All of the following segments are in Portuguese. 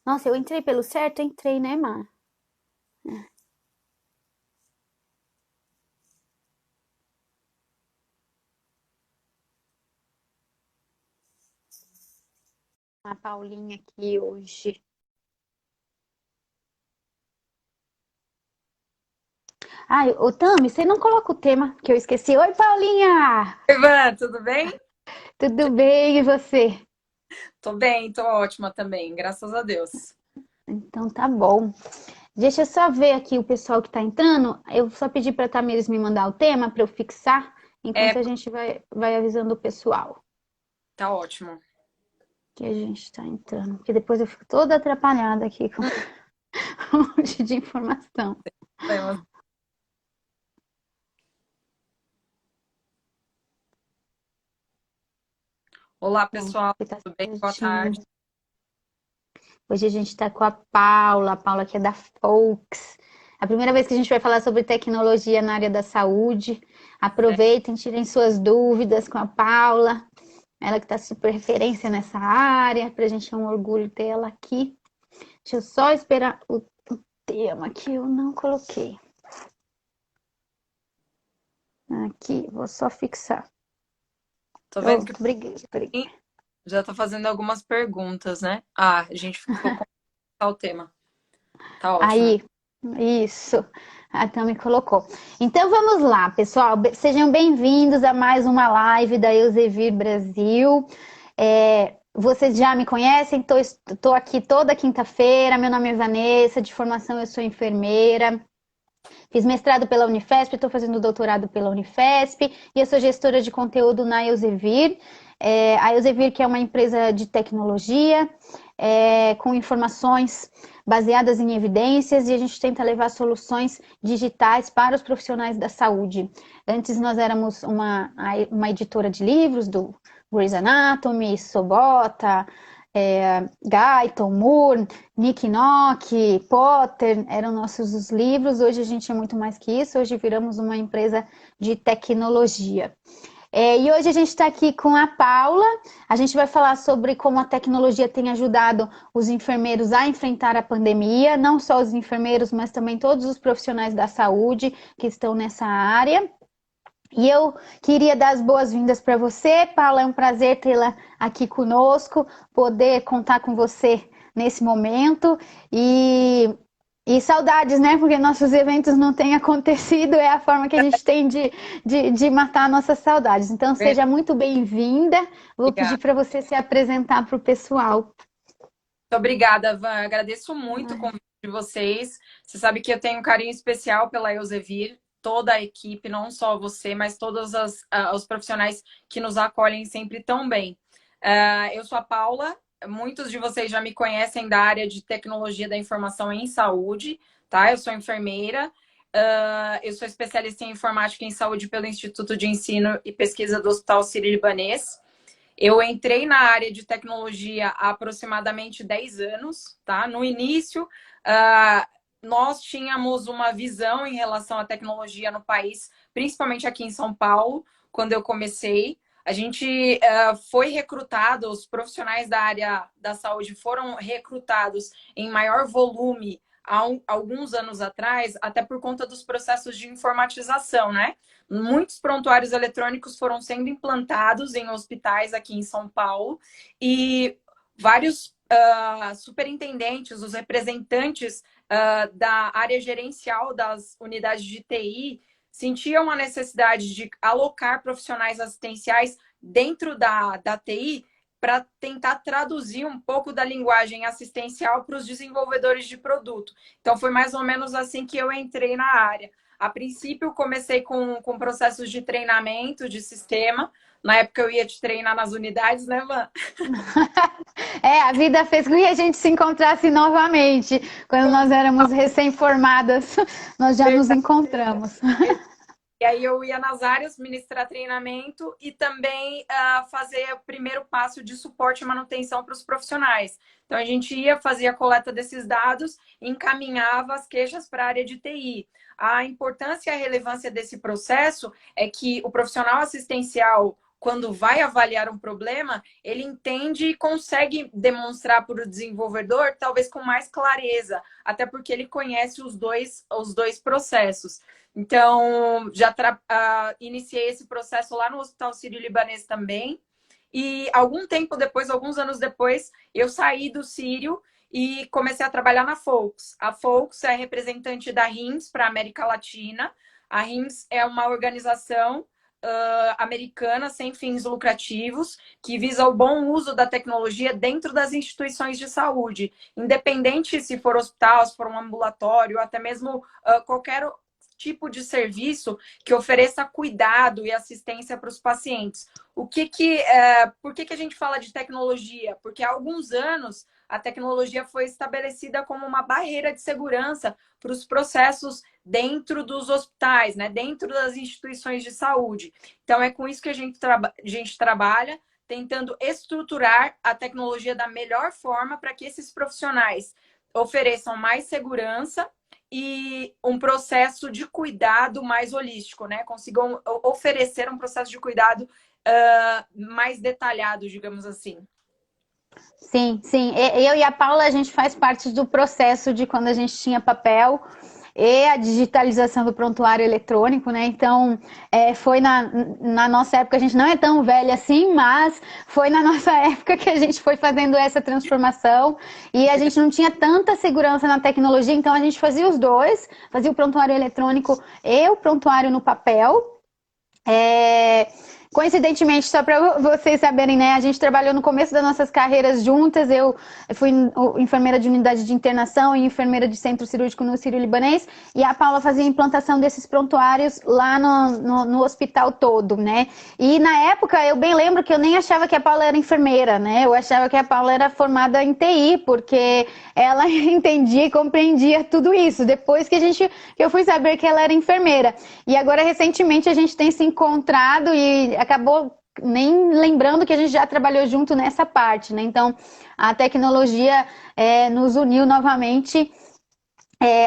Nossa, eu entrei pelo certo? Entrei, né, Mar? A Paulinha aqui hoje. Ai, ô Tami, você não coloca o tema que eu esqueci. Oi, Paulinha! Ivan, tudo bem? Tudo bem, e você? Tô bem, tô ótima também, graças a Deus. Então tá bom. Deixa eu só ver aqui o pessoal que tá entrando. Eu só pedi pra Tamires me mandar o tema pra eu fixar, enquanto É, a gente vai avisando o pessoal tá ótimo. que a gente tá entrando. Porque depois eu fico toda atrapalhada aqui com um monte de informação. Olá, Bom, pessoal, aqui tá tudo bem? Boa certinho. tarde. Hoje a gente está com a Paula que é da Folks. A primeira vez que a gente vai falar sobre tecnologia na área da saúde. É, Aproveitem, tirem suas dúvidas com a Paula. Ela que está super referência nessa área, para a gente é um orgulho ter ela aqui. Deixa eu só esperar o tema que eu não coloquei. Aqui, vou só fixar. tô vendo que Pronto, obrigada. o já tá fazendo algumas perguntas, né? Ah, a gente ficou com o tema. Tá ótimo. Aí, isso, a Tami colocou. Então vamos lá, pessoal. Sejam bem-vindos a mais uma live da Eusevir Brasil. Vocês já me conhecem, estou aqui toda quinta-feira. Meu nome é Vanessa, de formação eu sou enfermeira. Fiz mestrado pela Unifesp, estou fazendo doutorado pela Unifesp e eu sou gestora de conteúdo na Eusevir. A Eusevir, que é uma empresa de tecnologia, com informações baseadas em evidências, e a gente tenta levar soluções digitais para os profissionais da saúde. Antes nós éramos uma editora de livros do Grey's Anatomy, Sobota, Guyton, Moore, Nick Nock, Potter, eram nossos os livros. Hoje a gente é muito mais que isso, hoje viramos uma empresa de tecnologia. E hoje a gente está aqui com a Paula. A gente vai falar sobre como a tecnologia tem ajudado os enfermeiros a enfrentar a pandemia, não só os enfermeiros, mas também todos os profissionais da saúde que estão nessa área. E eu queria dar as boas-vindas para você, Paula. É um prazer tê-la aqui conosco, poder contar com você nesse momento. E saudades, né? Porque nossos eventos não têm acontecido, é a forma que a gente tem de matar nossas saudades. Então, Verdade. seja muito bem-vinda. Vou pedir Obrigada. para você se apresentar para o pessoal. Muito obrigada, Van. Agradeço muito o convite de vocês. Você sabe que eu tenho um carinho especial pela Eusevir, toda a equipe, não só você, mas todos os profissionais que nos acolhem sempre tão bem. Eu sou a Paula, muitos de vocês já me conhecem da área de tecnologia da informação em saúde, tá? Eu sou enfermeira, eu sou especialista em informática em saúde pelo Instituto de Ensino e Pesquisa do Hospital Sírio-Libanês. Eu entrei na área de tecnologia há aproximadamente 10 anos, tá? No início, nós tínhamos uma visão em relação à tecnologia no país, principalmente aqui em São Paulo, quando eu comecei. A gente foi recrutado, os profissionais da área da saúde foram recrutados em maior volume há alguns anos atrás, até por conta dos processos de informatização, né? Muitos prontuários eletrônicos foram sendo implantados em hospitais aqui em São Paulo e vários superintendentes, os representantes da área gerencial das unidades de TI sentiam a necessidade de alocar profissionais assistenciais dentro da TI para tentar traduzir um pouco da linguagem assistencial para os desenvolvedores de produto. Então, foi mais ou menos assim que eu entrei na área. A princípio, comecei com processos de treinamento de sistema. Na época, eu ia te treinar nas unidades, né, Van? A vida fez com que a gente se encontrasse novamente. Quando nós éramos recém-formadas, nós já nos Verdade. encontramos. E aí eu ia nas áreas ministrar treinamento e também fazer o primeiro passo de suporte e manutenção para os profissionais. Então a gente ia fazer a coleta desses dados e encaminhava as queixas para a área de TI. A importância e a relevância desse processo é que o profissional assistencial quando vai avaliar um problema, ele entende e consegue demonstrar para o desenvolvedor, talvez com mais clareza, até porque ele conhece os dois processos. Então, iniciei esse processo lá no Hospital Sírio-Libanês também. E algum tempo depois, alguns anos depois, eu saí do Sírio e comecei a trabalhar na Folks. A Folks é representante da RIMS para a América Latina. A RIMS é uma organização americana sem fins lucrativos que visa o bom uso da tecnologia dentro das instituições de saúde, independente se for hospital, se for um ambulatório, até mesmo qualquer tipo de serviço que ofereça cuidado e assistência para os pacientes. Por que a gente fala de tecnologia? Porque há alguns anos a tecnologia foi estabelecida como uma barreira de segurança para os processos dentro dos hospitais, né? Dentro das instituições de saúde. Então, é com isso que a gente trabalha, tentando estruturar a tecnologia da melhor forma para que esses profissionais ofereçam mais segurança e um processo de cuidado mais holístico, né? Consigam oferecer um processo de cuidado mais detalhado, digamos assim. Sim, sim. Eu e a Paula, a gente faz parte do processo de quando a gente tinha papel e a digitalização do prontuário eletrônico, né? Então, foi na nossa época, a gente não é tão velha assim, mas foi na nossa época que a gente foi fazendo essa transformação e a gente não tinha tanta segurança na tecnologia, então a gente fazia os dois, fazia o prontuário eletrônico e o prontuário no papel. Coincidentemente, só para vocês saberem, né? A gente trabalhou no começo das nossas carreiras juntas. Eu fui enfermeira de unidade de internação e enfermeira de centro cirúrgico no Sírio-Libanês. E a Paula fazia a implantação desses prontuários lá no hospital todo, né? E na época, eu bem lembro que eu nem achava que a Paula era enfermeira, né? Eu achava que a Paula era formada em TI, porque ela entendia e compreendia tudo isso. Depois que eu fui saber que ela era enfermeira. E agora, recentemente, a gente tem se encontrado e acabou nem lembrando que a gente já trabalhou junto nessa parte, né? Então, a tecnologia nos uniu novamente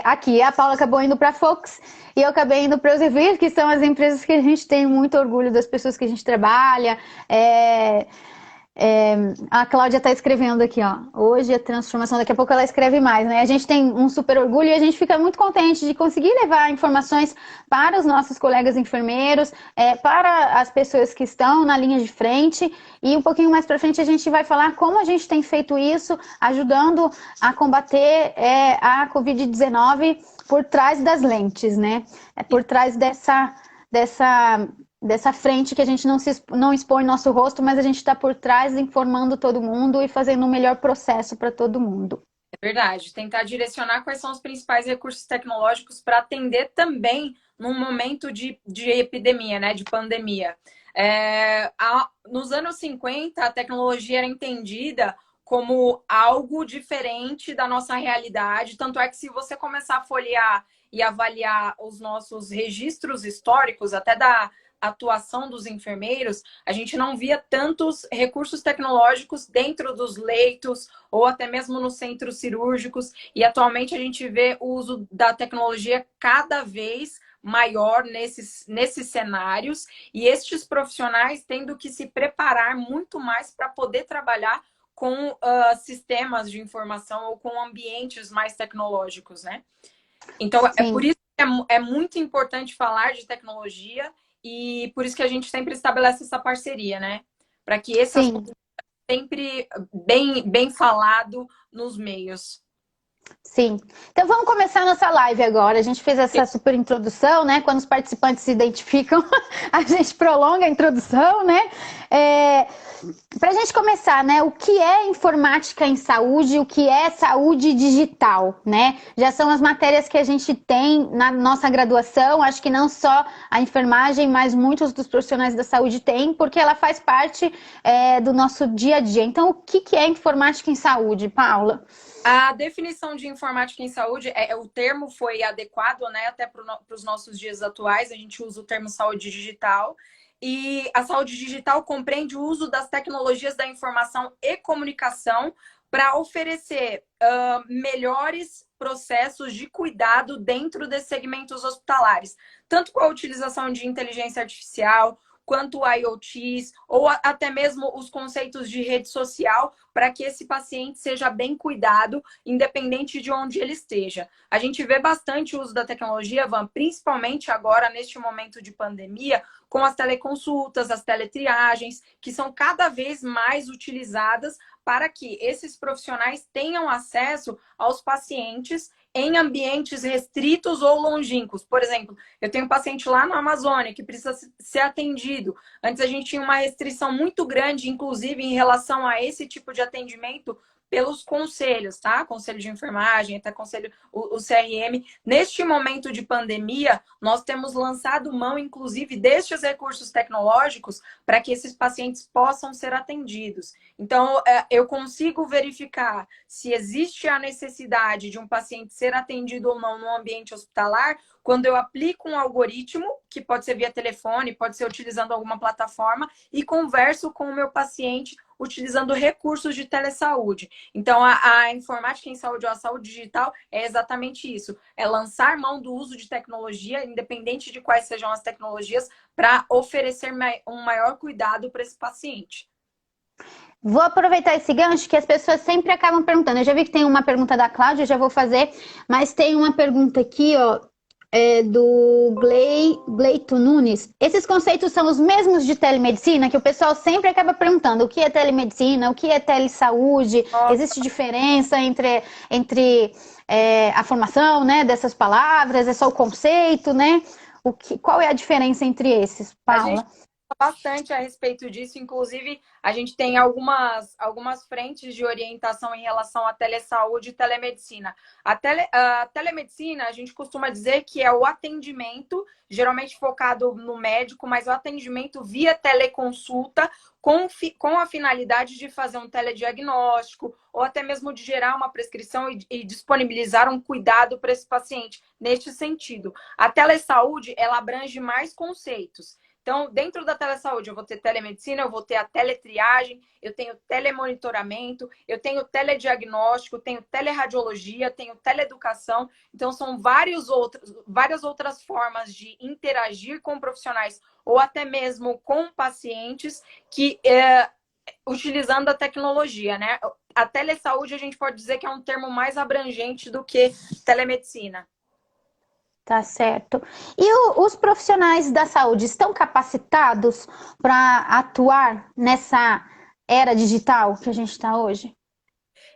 aqui. A Paula acabou indo para a Fox e eu acabei indo para a Elsevier, que são as empresas que a gente tem muito orgulho das pessoas que a gente trabalha. A Cláudia está escrevendo aqui, ó. Hoje a transformação, daqui a pouco ela escreve mais, né? A gente tem um super orgulho e a gente fica muito contente de conseguir levar informações para os nossos colegas enfermeiros, para as pessoas que estão na linha de frente. E um pouquinho mais para frente a gente vai falar como a gente tem feito isso, ajudando a combater a Covid-19 por trás das lentes, né? Por trás dessa frente que a gente não expõe nosso rosto, mas a gente está por trás informando todo mundo e fazendo o melhor processo para todo mundo. É verdade. Tentar direcionar quais são os principais recursos tecnológicos para atender também num momento de epidemia, né? De pandemia. Nos anos 50, a tecnologia era entendida como algo diferente da nossa realidade. Tanto é que se você começar a folhear e avaliar os nossos registros históricos, até da atuação dos enfermeiros, a gente não via tantos recursos tecnológicos dentro dos leitos ou até mesmo nos centros cirúrgicos. E atualmente a gente vê o uso da tecnologia cada vez maior nesses cenários e estes profissionais tendo que se preparar muito mais para poder trabalhar com sistemas de informação ou com ambientes mais tecnológicos, né? Então, Sim. é por isso que é muito importante falar de tecnologia e por isso que a gente sempre estabelece essa parceria, né? Para que esse assunto sempre bem falado nos meios. Sim. Então vamos começar a nossa live agora. A gente fez essa super introdução, né? Quando os participantes se identificam, a gente prolonga a introdução, né? Para a gente começar, né? O que é informática em saúde? O que é saúde digital, né? Já são as matérias que a gente tem na nossa graduação. Acho que não só a enfermagem, mas muitos dos profissionais da saúde têm, porque ela faz parte do nosso dia a dia. Então, o que é informática em saúde, Paula? A definição de informática em saúde, o termo foi adequado, né, até para os nossos dias atuais, a gente usa o termo saúde digital, e a saúde digital compreende o uso das tecnologias da informação e comunicação para oferecer melhores processos de cuidado dentro desses segmentos hospitalares, tanto com a utilização de inteligência artificial, quanto IoTs, ou até mesmo os conceitos de rede social, para que esse paciente seja bem cuidado, independente de onde ele esteja. A gente vê bastante o uso da tecnologia, Van, principalmente agora, neste momento de pandemia, com as teleconsultas, as teletriagens, que são cada vez mais utilizadas para que esses profissionais tenham acesso aos pacientes em ambientes restritos ou longínquos. Por exemplo, eu tenho um paciente lá na Amazônia que precisa ser atendido. Antes a gente tinha uma restrição muito grande, inclusive, em relação a esse tipo de atendimento pelos conselhos, tá? Conselho de enfermagem, até conselho, o CRM. Neste momento de pandemia, nós temos lançado mão, inclusive, destes recursos tecnológicos para que esses pacientes possam ser atendidos. Então, eu consigo verificar se existe a necessidade de um paciente ser atendido ou não no ambiente hospitalar quando eu aplico um algoritmo, que pode ser via telefone, pode ser utilizando alguma plataforma, e converso com o meu paciente utilizando recursos de telesaúde. Então, a informática em saúde ou a saúde digital é exatamente isso. É lançar mão do uso de tecnologia, independente de quais sejam as tecnologias, para oferecer um maior cuidado para esse paciente. Vou aproveitar esse gancho que as pessoas sempre acabam perguntando. Eu já vi que tem uma pergunta da Cláudia, eu já vou fazer, mas tem uma pergunta aqui, ó, do Gleito Nunes. Esses conceitos são os mesmos de telemedicina, que o pessoal sempre acaba perguntando o que é telemedicina, o que é telesaúde, existe diferença entre a formação, né, dessas palavras, é só o conceito, né? Qual é a diferença entre esses, Paula? Bastante a respeito disso, inclusive a gente tem algumas frentes de orientação em relação à telesaúde e telemedicina. A telemedicina, a gente costuma dizer que é o atendimento, geralmente focado no médico, mas o atendimento via teleconsulta com a finalidade de fazer um telediagnóstico ou até mesmo de gerar uma prescrição e disponibilizar um cuidado para esse paciente. Neste sentido, a telesaúde, ela abrange mais conceitos. Então, dentro da telesaúde, eu vou ter telemedicina, eu vou ter a teletriagem, eu tenho telemonitoramento, eu tenho telediagnóstico, tenho teleradiologia, tenho teleeducação. Então, são várias outras formas de interagir com profissionais ou até mesmo com pacientes que utilizando a tecnologia, né? A telesaúde, a gente pode dizer que é um termo mais abrangente do que telemedicina. Tá certo. E os profissionais da saúde estão capacitados para atuar nessa era digital que a gente está hoje?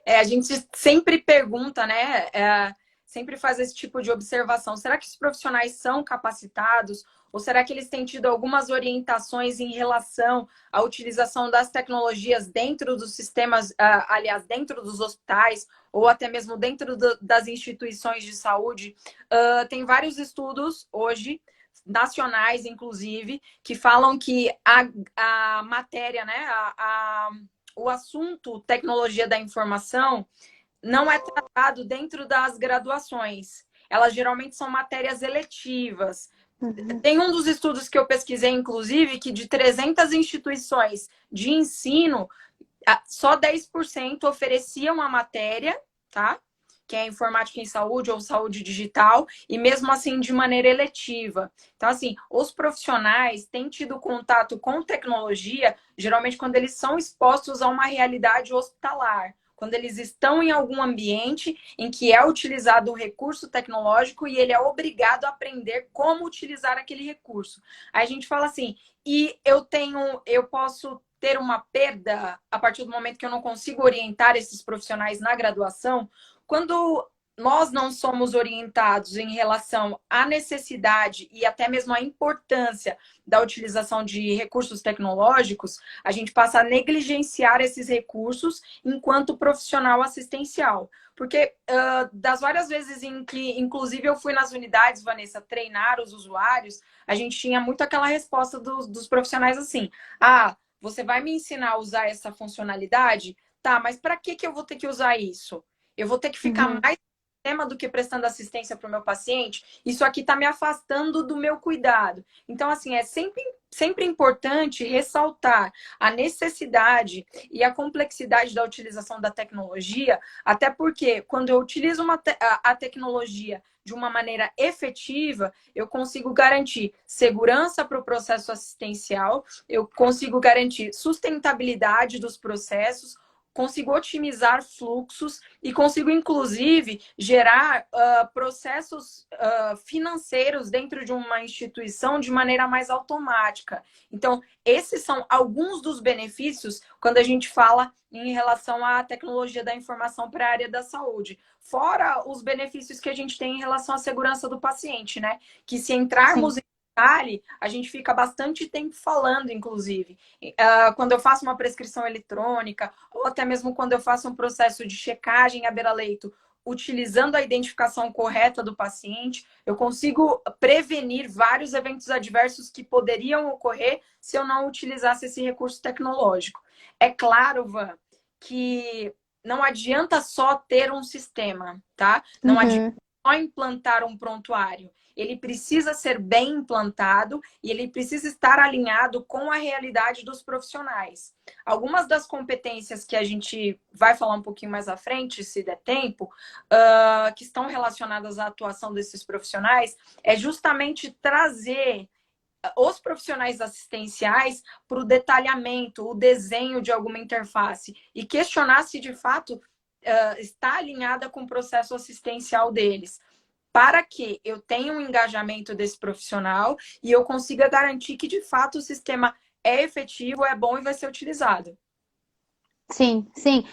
A gente sempre pergunta, né? Sempre faz esse tipo de observação. Será que os profissionais são capacitados? Ou será que eles têm tido algumas orientações em relação à utilização das tecnologias dentro dos sistemas, aliás, dentro dos hospitais, ou até mesmo dentro das instituições de saúde? Tem vários estudos hoje, nacionais, inclusive, que falam que a matéria, né, o assunto tecnologia da informação não é tratado dentro das graduações. Elas geralmente são matérias eletivas. Tem um dos estudos que eu pesquisei, inclusive, que de 300 instituições de ensino, só 10% ofereciam a matéria, tá? Que é informática em saúde ou saúde digital, e mesmo assim de maneira eletiva. Então, assim, os profissionais têm tido contato com tecnologia, geralmente quando eles são expostos a uma realidade hospitalar, quando eles estão em algum ambiente em que é utilizado um recurso tecnológico e ele é obrigado a aprender como utilizar aquele recurso. Aí a gente fala assim, e eu posso ter uma perda a partir do momento que eu não consigo orientar esses profissionais na graduação. Quando nós não somos orientados em relação à necessidade e até mesmo à importância da utilização de recursos tecnológicos, a gente passa a negligenciar esses recursos enquanto profissional assistencial. Porque das várias vezes em que, inclusive, eu fui nas unidades, Vanessa, treinar os usuários, a gente tinha muito aquela resposta dos profissionais assim, você vai me ensinar a usar essa funcionalidade? Tá, mas para que eu vou ter que usar isso? Eu vou ter que ficar mais no sistema do que prestando assistência para o meu paciente? Isso aqui está me afastando do meu cuidado. Então, assim, é sempre importante ressaltar a necessidade e a complexidade da utilização da tecnologia, até porque quando eu utilizo a tecnologia de uma maneira efetiva, eu consigo garantir segurança para o processo assistencial, eu consigo garantir sustentabilidade dos processos, consigo otimizar fluxos e consigo, inclusive, gerar processos financeiros dentro de uma instituição de maneira mais automática. Então, esses são alguns dos benefícios quando a gente fala em relação à tecnologia da informação para a área da saúde. Fora os benefícios que a gente tem em relação à segurança do paciente, né? Que se entrarmos em detalhe, a gente fica bastante tempo falando, inclusive. Quando eu faço uma prescrição eletrônica, ou até mesmo quando eu faço um processo de checagem à beira-leito, utilizando a identificação correta do paciente, eu consigo prevenir vários eventos adversos que poderiam ocorrer se eu não utilizasse esse recurso tecnológico. É claro, Van, que não adianta só ter um sistema, tá? Não adianta só implantar um prontuário. Ele precisa ser bem implantado e ele precisa estar alinhado com a realidade dos profissionais. Algumas das competências que a gente vai falar um pouquinho mais à frente, se der tempo, que estão relacionadas à atuação desses profissionais, é justamente trazer os profissionais assistenciais para o detalhamento, o desenho de alguma interface e questionar se de fato está alinhada com o processo assistencial deles, para que eu tenha um engajamento desse profissional e eu consiga garantir que de fato o sistema é efetivo, é bom e vai ser utilizado. Sim, sim.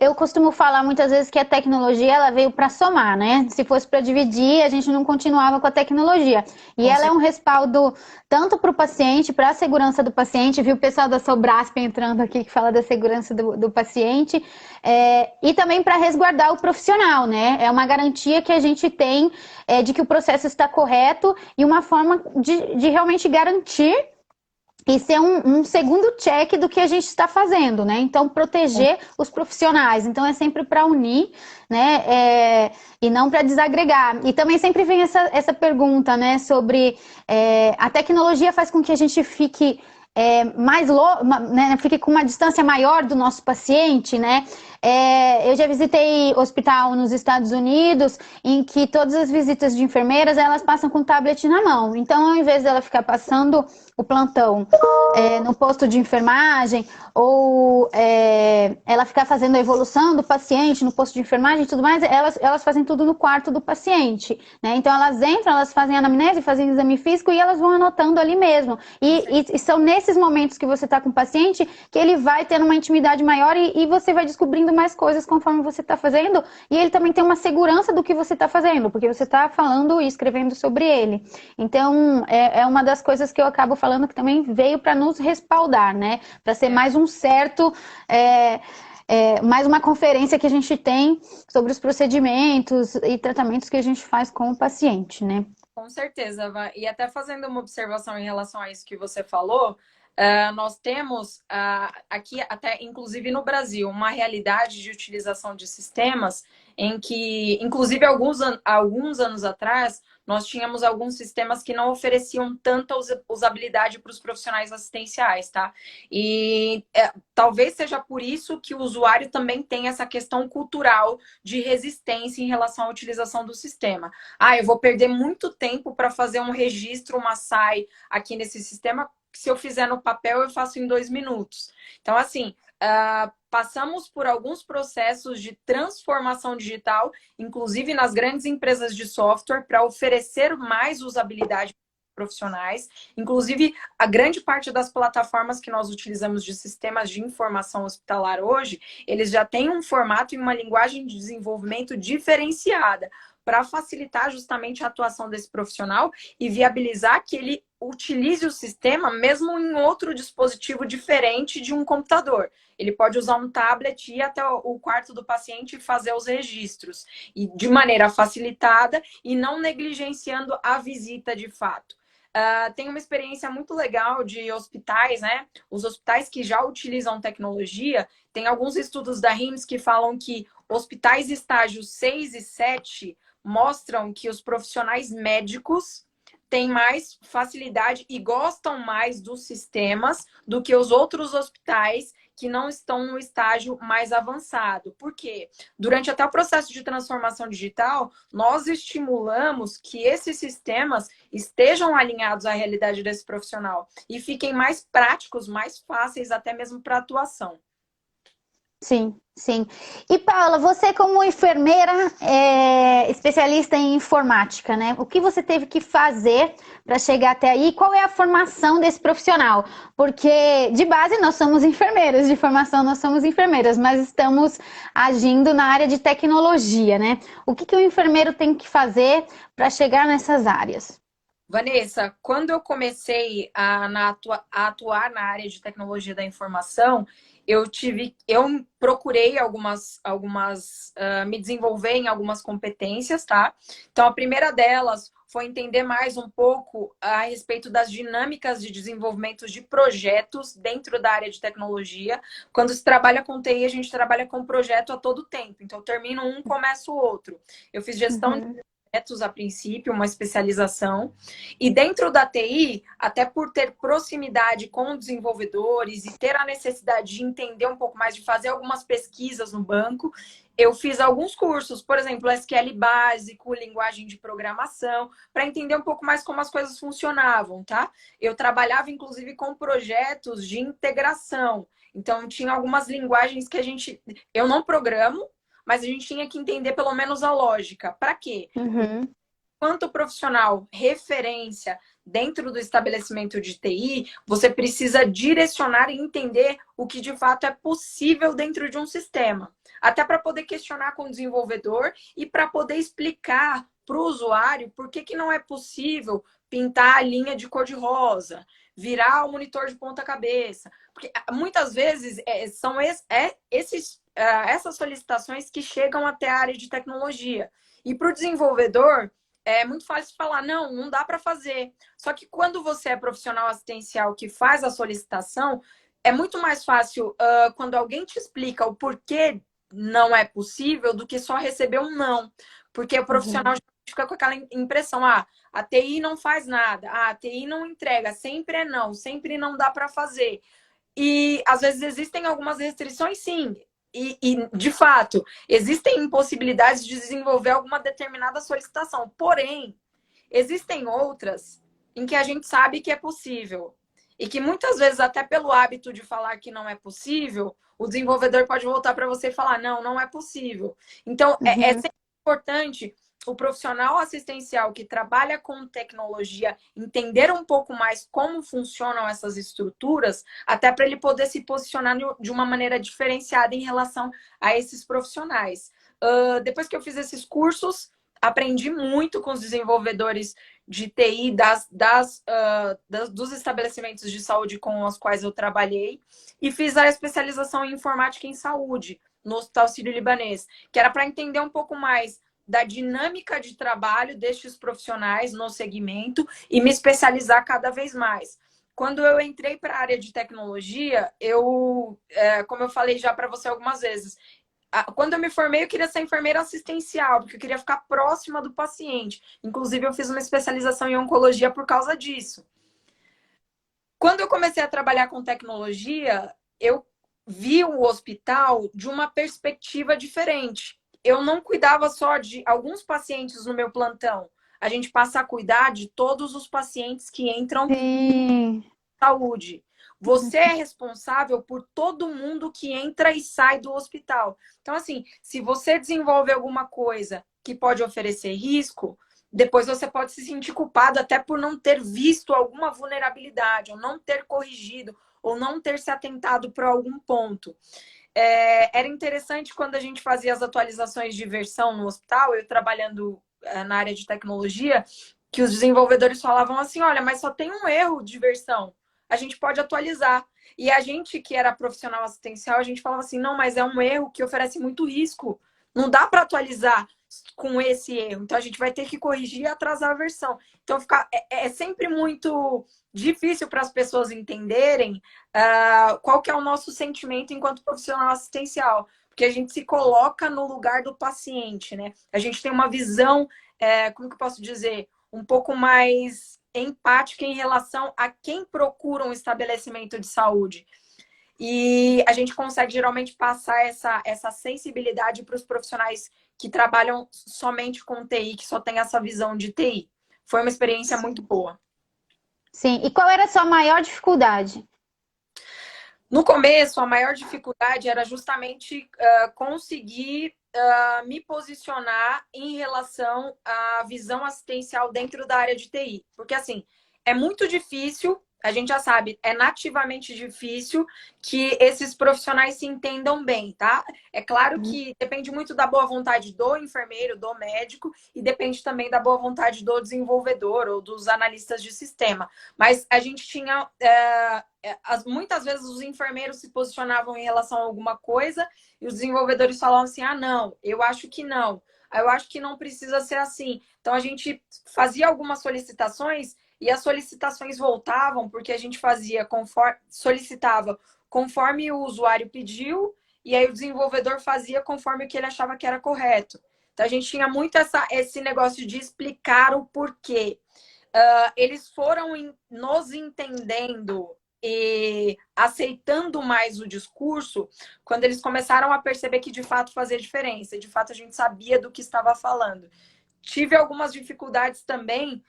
Eu costumo falar muitas vezes que a tecnologia ela veio para somar, né? Se fosse para dividir, a gente não continuava com a tecnologia. E ela é um respaldo tanto para o paciente, para a segurança do paciente, viu o pessoal da Sobrasp entrando aqui que fala da segurança do paciente, e também para resguardar o profissional, né? É uma garantia que a gente tem de que o processo está correto e uma forma de realmente garantir e ser um segundo check do que a gente está fazendo, né? Então, proteger os profissionais. Então, é sempre para unir, né? E não para desagregar. E também sempre vem essa pergunta, né? Sobre a tecnologia faz com que a gente fique né? Fique com uma distância maior do nosso paciente, né? Eu já visitei hospital nos Estados Unidos em que todas as visitas de enfermeiras elas passam com o tablet na mão. Então, ao invés dela ficar passando o plantão no posto de enfermagem ou ela ficar fazendo a evolução do paciente no posto de enfermagem e tudo mais, elas fazem tudo no quarto do paciente, né? Então, elas entram, elas fazem anamnese, fazem exame físico e elas vão anotando ali mesmo. E são nesses momentos que você está com o paciente que ele vai tendo uma intimidade maior e você vai descobrindo mais coisas conforme você está fazendo, e ele também tem uma segurança do que você está fazendo, porque você está falando e escrevendo sobre ele. Então, é uma das coisas que eu acabo falando que também veio para nos respaldar, né? Para ser mais um certo, mais uma conferência que a gente tem sobre os procedimentos e tratamentos que a gente faz com o paciente, né? Com certeza, Vá. E até fazendo uma observação em relação a isso que você falou, nós temos aqui, até inclusive no Brasil, uma realidade de utilização de sistemas em que, inclusive alguns anos atrás, nós tínhamos alguns sistemas que não ofereciam tanta usabilidade para os profissionais assistenciais, tá? E talvez seja por isso que o usuário também tem essa questão cultural de resistência em relação à utilização do sistema. Eu vou perder muito tempo para fazer um registro, uma SAI aqui nesse sistema, se eu fizer no papel, eu faço em 2 minutos. Então, assim, passamos por alguns processos de transformação digital, inclusive nas grandes empresas de software, para oferecer mais usabilidade para profissionais. Inclusive, a grande parte das plataformas que nós utilizamos de sistemas de informação hospitalar hoje, eles já têm um formato e uma linguagem de desenvolvimento diferenciada, para facilitar justamente a atuação desse profissional e viabilizar que ele utilize o sistema mesmo em outro dispositivo diferente de um computador. Ele pode usar um tablet, ir até o quarto do paciente e fazer os registros, e de maneira facilitada e não negligenciando a visita de fato. Tem uma experiência muito legal de hospitais, né? Os hospitais que já utilizam tecnologia, tem alguns estudos da RIMS que falam que hospitais estágios 6 e 7 mostram que os profissionais médicos têm mais facilidade e gostam mais dos sistemas do que os outros hospitais que não estão no estágio mais avançado. Por quê? Durante até o processo de transformação digital, nós estimulamos que esses sistemas estejam alinhados à realidade desse profissional e fiquem mais práticos, mais fáceis até mesmo para atuação. Sim, sim. E Paula, você como enfermeira, especialista em informática, né? O que você teve que fazer para chegar até aí? Qual é a formação desse profissional? Porque de base nós somos enfermeiras, de formação nós somos enfermeiras, mas estamos agindo na área de tecnologia, né? O que o enfermeiro tem que fazer para chegar nessas áreas? Vanessa, quando eu comecei a atuar na área de tecnologia da informação, eu procurei me desenvolver em algumas competências, tá? Então, a primeira delas foi entender mais um pouco a respeito das dinâmicas de desenvolvimento de projetos dentro da área de tecnologia. Quando se trabalha com TI, a gente trabalha com projeto a todo tempo. Então, eu termino um, começo o outro. Eu fiz gestão de projetos a princípio, uma especialização. E dentro da TI, até por ter proximidade com desenvolvedores e ter a necessidade de entender um pouco mais, de fazer algumas pesquisas no banco, eu fiz alguns cursos, por exemplo, SQL básico, linguagem de programação, para entender um pouco mais como as coisas funcionavam, tá? Eu trabalhava, inclusive, com projetos de integração. Então, tinha algumas linguagens que eu não programo, mas a gente tinha que entender pelo menos a lógica. Para quê? Uhum. Quanto profissional referência dentro do estabelecimento de TI, você precisa direcionar e entender o que de fato é possível dentro de um sistema. Até para poder questionar com o desenvolvedor e para poder explicar para o usuário por que não é possível pintar a linha de cor-de-rosa, virar o monitor de ponta cabeça. Porque muitas vezes são essas solicitações que chegam até a área de tecnologia. E para o desenvolvedor, é muito fácil falar, não dá para fazer. Só que quando você é profissional assistencial que faz a solicitação, é muito mais fácil quando alguém te explica o porquê não é possível do que só receber um não. Porque o profissional fica com aquela impressão, a TI não faz nada, a TI não entrega, sempre é não, sempre não dá para fazer. E às vezes existem algumas restrições, sim. De fato, existem impossibilidades de desenvolver alguma determinada solicitação. Porém, existem outras em que a gente sabe que é possível. E que muitas vezes, até pelo hábito de falar que não é possível, o desenvolvedor pode voltar para você e falar, não é possível. Então, é sempre importante o profissional assistencial que trabalha com tecnologia entender um pouco mais como funcionam essas estruturas, até para ele poder se posicionar de uma maneira diferenciada em relação a esses profissionais. Depois que eu fiz esses cursos, aprendi muito com os desenvolvedores de TI dos estabelecimentos de saúde com os quais eu trabalhei e fiz a especialização em informática em saúde no Hospital Sírio-Libanês, que era para entender um pouco mais da dinâmica de trabalho destes profissionais no segmento e me especializar cada vez mais. Quando eu entrei para a área de tecnologia, como eu falei já para você algumas vezes, quando eu me formei, eu queria ser enfermeira assistencial, porque eu queria ficar próxima do paciente. Inclusive, eu fiz uma especialização em oncologia por causa disso. Quando eu comecei a trabalhar com tecnologia, eu vi o hospital de uma perspectiva diferente. Eu não cuidava só de alguns pacientes no meu plantão. A gente passa a cuidar de todos os pacientes que entram Sim. na saúde. Você é responsável por todo mundo que entra e sai do hospital. Então, assim, se você desenvolve alguma coisa que pode oferecer risco, depois você pode se sentir culpado até por não ter visto alguma vulnerabilidade, ou não ter corrigido, ou não ter se atentado para algum ponto. Era interessante quando a gente fazia as atualizações de versão no hospital, eu trabalhando na área de tecnologia, que os desenvolvedores falavam assim, olha, mas só tem um erro de versão, a gente pode atualizar. E a gente que era profissional assistencial, a gente falava assim, não, mas é um erro que oferece muito risco, não dá para atualizar com esse erro, então a gente vai ter que corrigir e atrasar a versão. Então é sempre muito difícil para as pessoas entenderem qual que é o nosso sentimento enquanto profissional assistencial, porque a gente se coloca no lugar do paciente, né? A gente tem uma visão, como que eu posso dizer? um pouco mais empática em relação a quem procura um estabelecimento de saúde. E a gente consegue geralmente passar essa sensibilidade para os profissionais que trabalham somente com TI, que só tem essa visão de TI. Foi uma experiência muito boa. Sim. E qual era a sua maior dificuldade? No começo, a maior dificuldade era justamente conseguir me posicionar em relação à visão assistencial dentro da área de TI. Porque, assim, é muito difícil, a gente já sabe, é nativamente difícil que esses profissionais se entendam bem, tá? É claro que depende muito da boa vontade do enfermeiro, do médico, e depende também da boa vontade do desenvolvedor ou dos analistas de sistema. Mas a gente tinha... muitas vezes os enfermeiros se posicionavam em relação a alguma coisa e os desenvolvedores falavam assim, ah, não, eu acho que não. Eu acho que não precisa ser assim. Então, a gente fazia algumas solicitações e as solicitações voltavam porque a gente solicitava conforme o usuário pediu e aí o desenvolvedor fazia conforme o que ele achava que era correto. Então, a gente tinha muito esse negócio de explicar o porquê. Eles foram nos entendendo e aceitando mais o discurso quando eles começaram a perceber que de fato fazia diferença, de fato a gente sabia do que estava falando. Tive algumas dificuldades também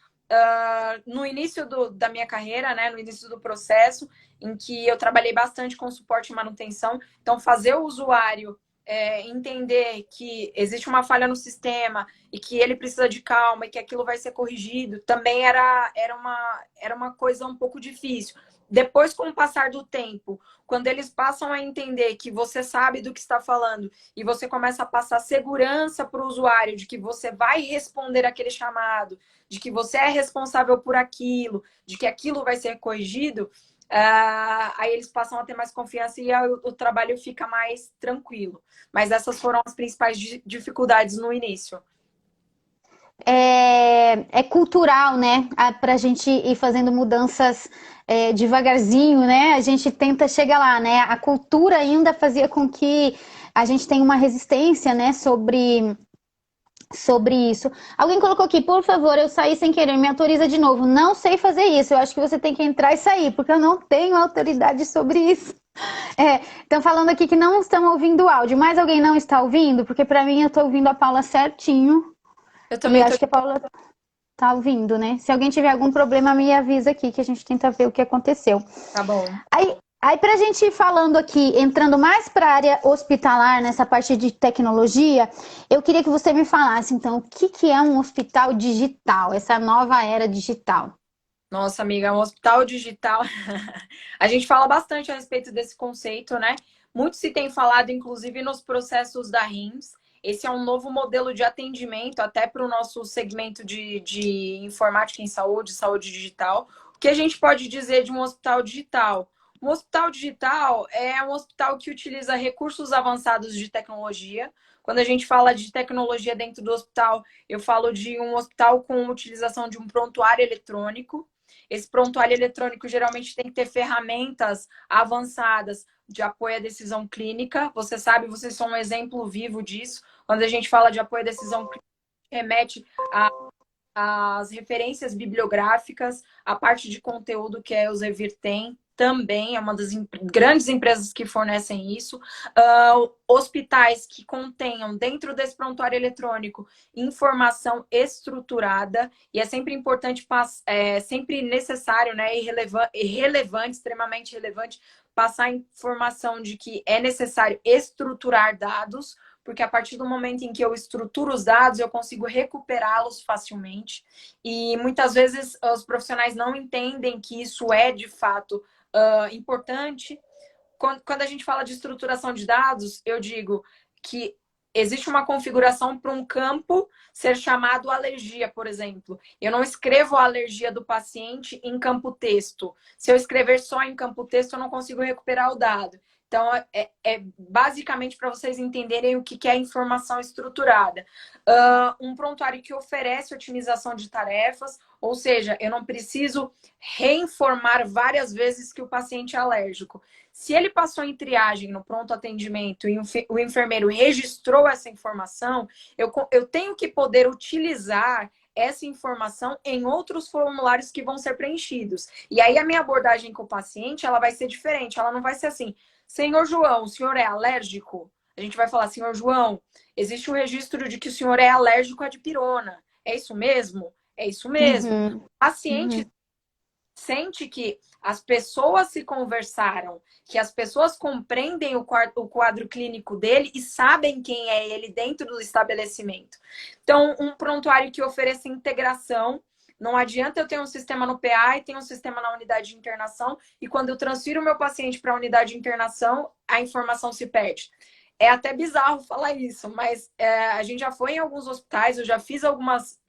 no início da minha carreira, né, no início do processo, em que eu trabalhei bastante com suporte e manutenção, então fazer o usuário entender que existe uma falha no sistema e que ele precisa de calma e que aquilo vai ser corrigido, também era uma coisa um pouco difícil. Depois, com o passar do tempo, quando eles passam a entender que você sabe do que está falando e você começa a passar segurança para o usuário de que você vai responder aquele chamado, de que você é responsável por aquilo, de que aquilo vai ser corrigido, aí eles passam a ter mais confiança e o trabalho fica mais tranquilo. Mas essas foram as principais dificuldades no início. É cultural, né? Para a gente ir fazendo mudanças devagarzinho, né? A gente tenta chegar lá, né? A cultura ainda fazia com que a gente tenha uma resistência, né? Sobre isso. Alguém colocou aqui, por favor, eu saí sem querer, me autoriza de novo. Não sei fazer isso. Eu acho que você tem que entrar e sair, porque eu não tenho autoridade sobre isso. Estão falando aqui que não estão ouvindo o áudio. Mais alguém não está ouvindo? Porque para mim eu estou ouvindo a Paula certinho. Eu também acho que a Paula tá ouvindo, né? Se alguém tiver algum problema, me avisa aqui que a gente tenta ver o que aconteceu. Tá bom. Aí pra gente ir falando aqui, entrando mais para a área hospitalar, nessa parte de tecnologia, eu queria que você me falasse, então, o que é um hospital digital, essa nova era digital? Nossa, amiga, um hospital digital. A gente fala bastante a respeito desse conceito, né? Muito se tem falado, inclusive, nos processos da RIMS. Esse é um novo modelo de atendimento, até para o nosso segmento de informática em saúde, saúde digital. O que a gente pode dizer de um hospital digital? Um hospital digital é um hospital que utiliza recursos avançados de tecnologia. Quando a gente fala de tecnologia dentro do hospital, eu falo de um hospital com utilização de um prontuário eletrônico. Esse prontuário eletrônico geralmente tem que ter ferramentas avançadas de apoio à decisão clínica. Você sabe, vocês são um exemplo vivo disso. Quando a gente fala de apoio à decisão clínica, remete às referências bibliográficas, a parte de conteúdo que a Elsevier tem também, é uma das grandes empresas que fornecem isso. Hospitais que contenham dentro desse prontuário eletrônico informação estruturada, e é sempre importante, sempre necessário, né, e relevante, extremamente relevante, passar a informação de que é necessário estruturar dados, porque a partir do momento em que eu estruturo os dados, eu consigo recuperá-los facilmente. E muitas vezes os profissionais não entendem que isso é, de fato, importante. Quando a gente fala de estruturação de dados, eu digo que existe uma configuração para um campo ser chamado alergia, por exemplo. Eu não escrevo a alergia do paciente em campo texto. Se eu escrever só em campo texto, eu não consigo recuperar o dado. Então, é basicamente para vocês entenderem o que é informação estruturada. Um prontuário que oferece otimização de tarefas, ou seja, eu não preciso reinformar várias vezes que o paciente é alérgico. Se ele passou em triagem no pronto atendimento e o enfermeiro registrou essa informação, eu tenho que poder utilizar essa informação em outros formulários que vão ser preenchidos. E aí a minha abordagem com o paciente, ela vai ser diferente. Ela não vai ser assim, senhor João, o senhor é alérgico? A gente vai falar, senhor João, existe um registro de que o senhor é alérgico à dipirona. É isso mesmo? É isso mesmo. Uhum. O paciente Uhum. sente que as pessoas se conversaram, que as pessoas compreendem o quadro clínico dele e sabem quem é ele dentro do estabelecimento. Então, um prontuário que ofereça integração. Não adianta eu ter um sistema no PA e ter um sistema na unidade de internação, e quando eu transfiro o meu paciente para a unidade de internação, a informação se perde. É até bizarro falar isso, mas a gente já foi em alguns hospitais, eu já fiz algumas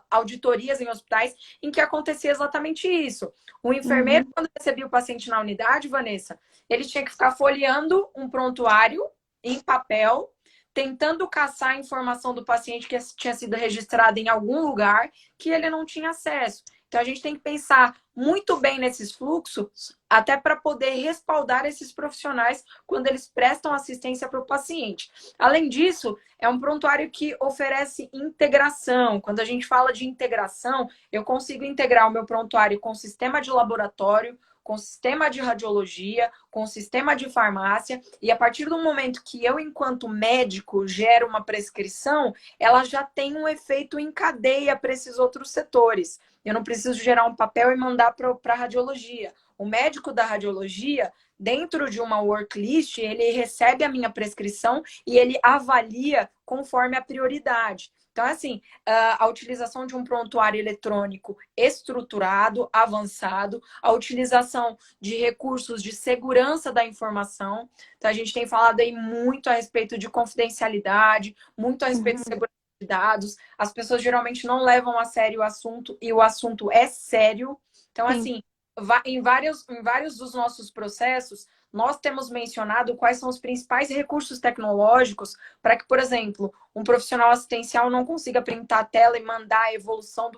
auditorias em hospitais em que acontecia exatamente isso. O enfermeiro, Uhum. quando recebia o paciente na unidade, Vanessa, ele tinha que ficar folheando um prontuário em papel, tentando caçar a informação do paciente que tinha sido registrada em algum lugar que ele não tinha acesso. Então, a gente tem que pensar muito bem nesses fluxos, até para poder respaldar esses profissionais quando eles prestam assistência para o paciente. Além disso, é um prontuário que oferece integração. Quando a gente fala de integração, eu consigo integrar o meu prontuário com sistema de laboratório, com sistema de radiologia, com sistema de farmácia, e a partir do momento que eu, enquanto médico, gero uma prescrição, ela já tem um efeito em cadeia para esses outros setores. Eu não preciso gerar um papel e mandar para a radiologia. O médico da radiologia, dentro de uma worklist, ele recebe a minha prescrição e ele avalia conforme a prioridade. Então, assim, a utilização de um prontuário eletrônico estruturado, avançado, a utilização de recursos de segurança da informação. Então, a gente tem falado aí muito a respeito de confidencialidade, muito a respeito de Uhum. segurança de dados. As pessoas geralmente não levam a sério o assunto, e o assunto é sério. Então, Sim. assim, em vários dos nossos processos, nós temos mencionado quais são os principais recursos tecnológicos para que, por exemplo, um profissional assistencial não consiga printar a tela e mandar a evolução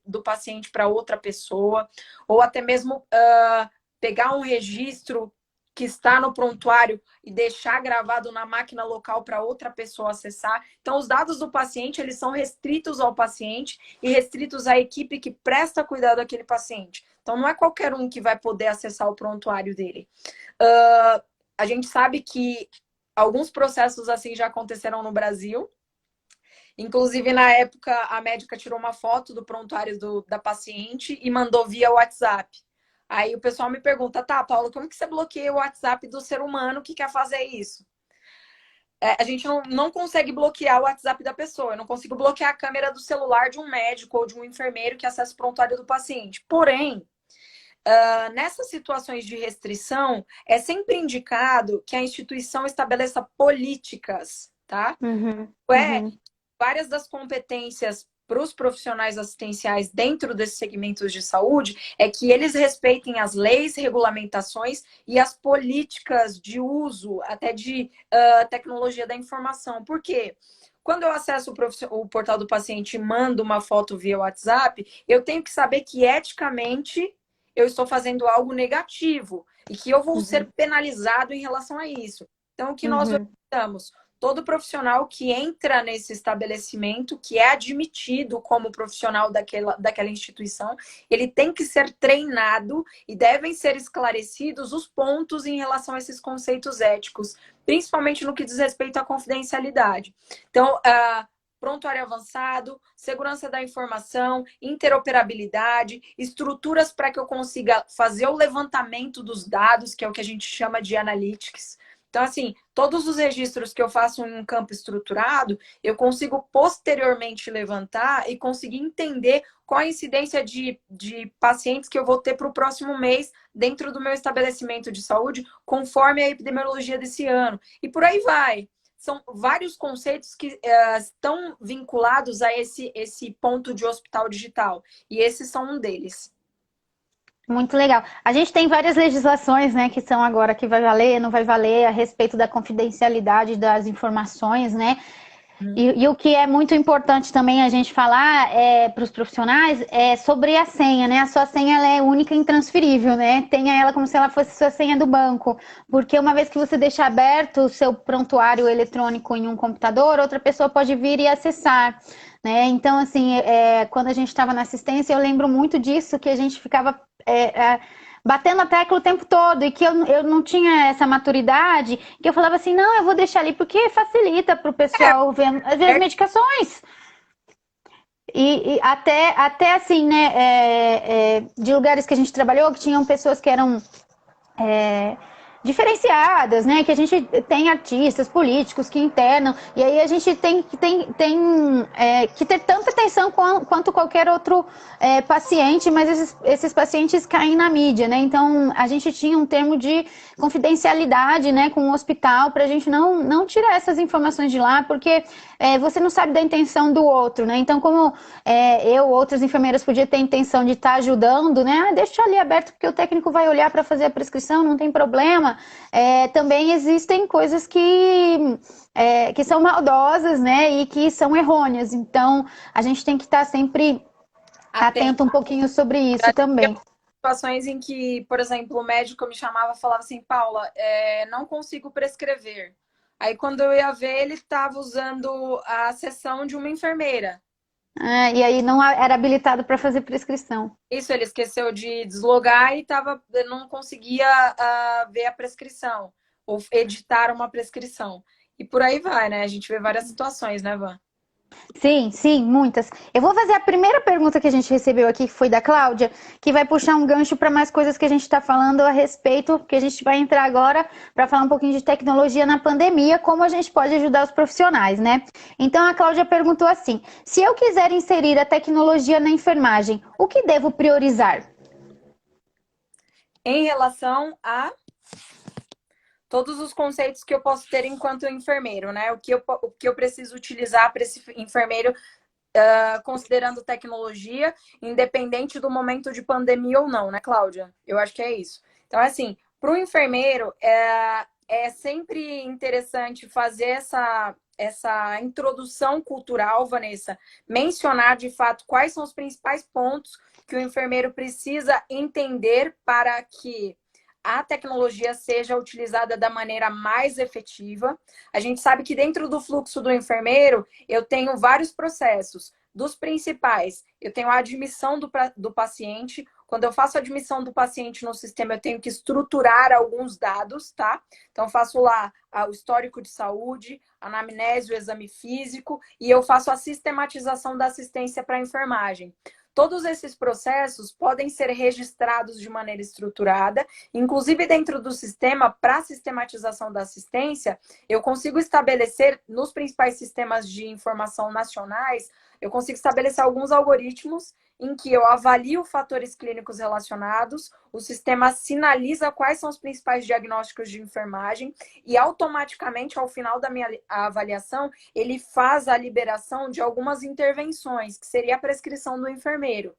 do paciente para outra pessoa, ou até mesmo pegar um registro que está no prontuário e deixar gravado na máquina local para outra pessoa acessar. Então, os dados do paciente, eles são restritos ao paciente e restritos à equipe que presta cuidado àquele paciente. Então, não é qualquer um que vai poder acessar o prontuário dele. A gente sabe que alguns processos assim já aconteceram no Brasil. Inclusive, na época, a médica tirou uma foto do prontuário da paciente e mandou via WhatsApp. Aí o pessoal me pergunta, tá, Paulo, como que você bloqueia o WhatsApp do ser humano que quer fazer isso? A gente não consegue bloquear o WhatsApp da pessoa. Eu não consigo bloquear a câmera do celular de um médico ou de um enfermeiro que acessa o prontuário do paciente. Porém, nessas situações de restrição, é sempre indicado que a instituição estabeleça políticas, tá? Uhum. É, Uhum. várias das competências para os profissionais assistenciais dentro desses segmentos de saúde é que eles respeitem as leis, regulamentações e as políticas de uso, até de tecnologia da informação. Por quê? Quando eu acesso o portal do paciente e mando uma foto via WhatsApp, eu tenho que saber que eticamente eu estou fazendo algo negativo e que eu vou ser Uhum. penalizado em relação a isso. Então, o que nós Uhum. orientamos? Todo profissional que entra nesse estabelecimento, que é admitido como profissional daquela instituição, ele tem que ser treinado e devem ser esclarecidos os pontos em relação a esses conceitos éticos, principalmente no que diz respeito à confidencialidade. Então, prontuário avançado, segurança da informação, interoperabilidade, estruturas para que eu consiga fazer o levantamento dos dados, que é o que a gente chama de analytics. Então, assim, todos os registros que eu faço em um campo estruturado, eu consigo posteriormente levantar e conseguir entender qual a incidência de pacientes que eu vou ter para o próximo mês dentro do meu estabelecimento de saúde, conforme a epidemiologia desse ano. E por aí vai. São vários conceitos que estão vinculados a esse ponto de hospital digital. E esses são um deles. Muito legal. A gente tem várias legislações, né, que são agora que vai valer, não vai valer, a respeito da confidencialidade das informações, né? E o que é muito importante também a gente falar para os profissionais é sobre a senha, né? A sua senha ela é única e intransferível, né? Tenha ela como se ela fosse sua senha do banco. Porque uma vez que você deixa aberto o seu prontuário eletrônico em um computador, outra pessoa pode vir e acessar. né? Então, assim, quando a gente estava na assistência, eu lembro muito disso, que a gente ficava batendo a tecla o tempo todo e que eu não tinha essa maturidade, que eu falava assim, não, eu vou deixar ali porque facilita para o pessoal ver as medicações. E até assim, né, de lugares que a gente trabalhou, que tinham pessoas que eram diferenciadas, né? Que a gente tem artistas, políticos que internam, e aí a gente tem que ter tanta atenção quanto qualquer outro paciente, mas esses pacientes caem na mídia, né? Então a gente tinha um termo de confidencialidade, né, com o hospital, para a gente não tirar essas informações de lá, porque você não sabe da intenção do outro, né? Então, como outras enfermeiras podiam ter a intenção de estar ajudando, né? Deixa ali aberto, porque o técnico vai olhar para fazer a prescrição, não tem problema. Também existem coisas que são maldosas, né? E que são errôneas. Então, a gente tem que estar sempre atento um pouquinho sobre isso também. Situações em que, por exemplo, o médico me chamava e falava assim, Paula, não consigo prescrever. Aí, quando eu ia ver, ele estava usando a sessão de uma enfermeira. E aí não era habilitado para fazer prescrição. Isso, ele esqueceu de deslogar e não conseguia ver a prescrição, ou editar uma prescrição. E por aí vai, né? A gente vê várias situações, né, Van? Sim, sim, muitas. Eu vou fazer a primeira pergunta que a gente recebeu aqui, que foi da Cláudia, que vai puxar um gancho para mais coisas que a gente está falando a respeito, que a gente vai entrar agora para falar um pouquinho de tecnologia na pandemia, como a gente pode ajudar os profissionais, né? Então a Cláudia perguntou assim: se eu quiser inserir a tecnologia na enfermagem, o que devo priorizar? Em relação a todos os conceitos que eu posso ter enquanto enfermeiro, né? O que eu preciso utilizar para esse enfermeiro, considerando tecnologia, independente do momento de ou não, né, Cláudia? Eu acho que é isso. Então, assim, para o enfermeiro, é sempre interessante fazer essa introdução cultural, Vanessa, mencionar de fato quais são os principais pontos que o enfermeiro precisa entender para que a tecnologia seja utilizada da maneira mais efetiva. A gente sabe que dentro do fluxo do enfermeiro, eu tenho vários processos. Dos principais, eu tenho a admissão do paciente. Quando eu faço a admissão do paciente no sistema, eu tenho que estruturar alguns dados, tá? Então, eu faço lá o histórico de saúde, a anamnese, o exame físico, e eu faço a sistematização da assistência para a enfermagem. Todos esses processos podem ser registrados de maneira estruturada, inclusive dentro do sistema, para sistematização da assistência, eu consigo estabelecer, nos principais sistemas de informação nacionais, eu consigo estabelecer alguns algoritmos em que eu avalio fatores clínicos relacionados, o sistema sinaliza quais são os principais diagnósticos de enfermagem e automaticamente, ao final da minha avaliação, ele faz a liberação de algumas intervenções, que seria a prescrição do enfermeiro.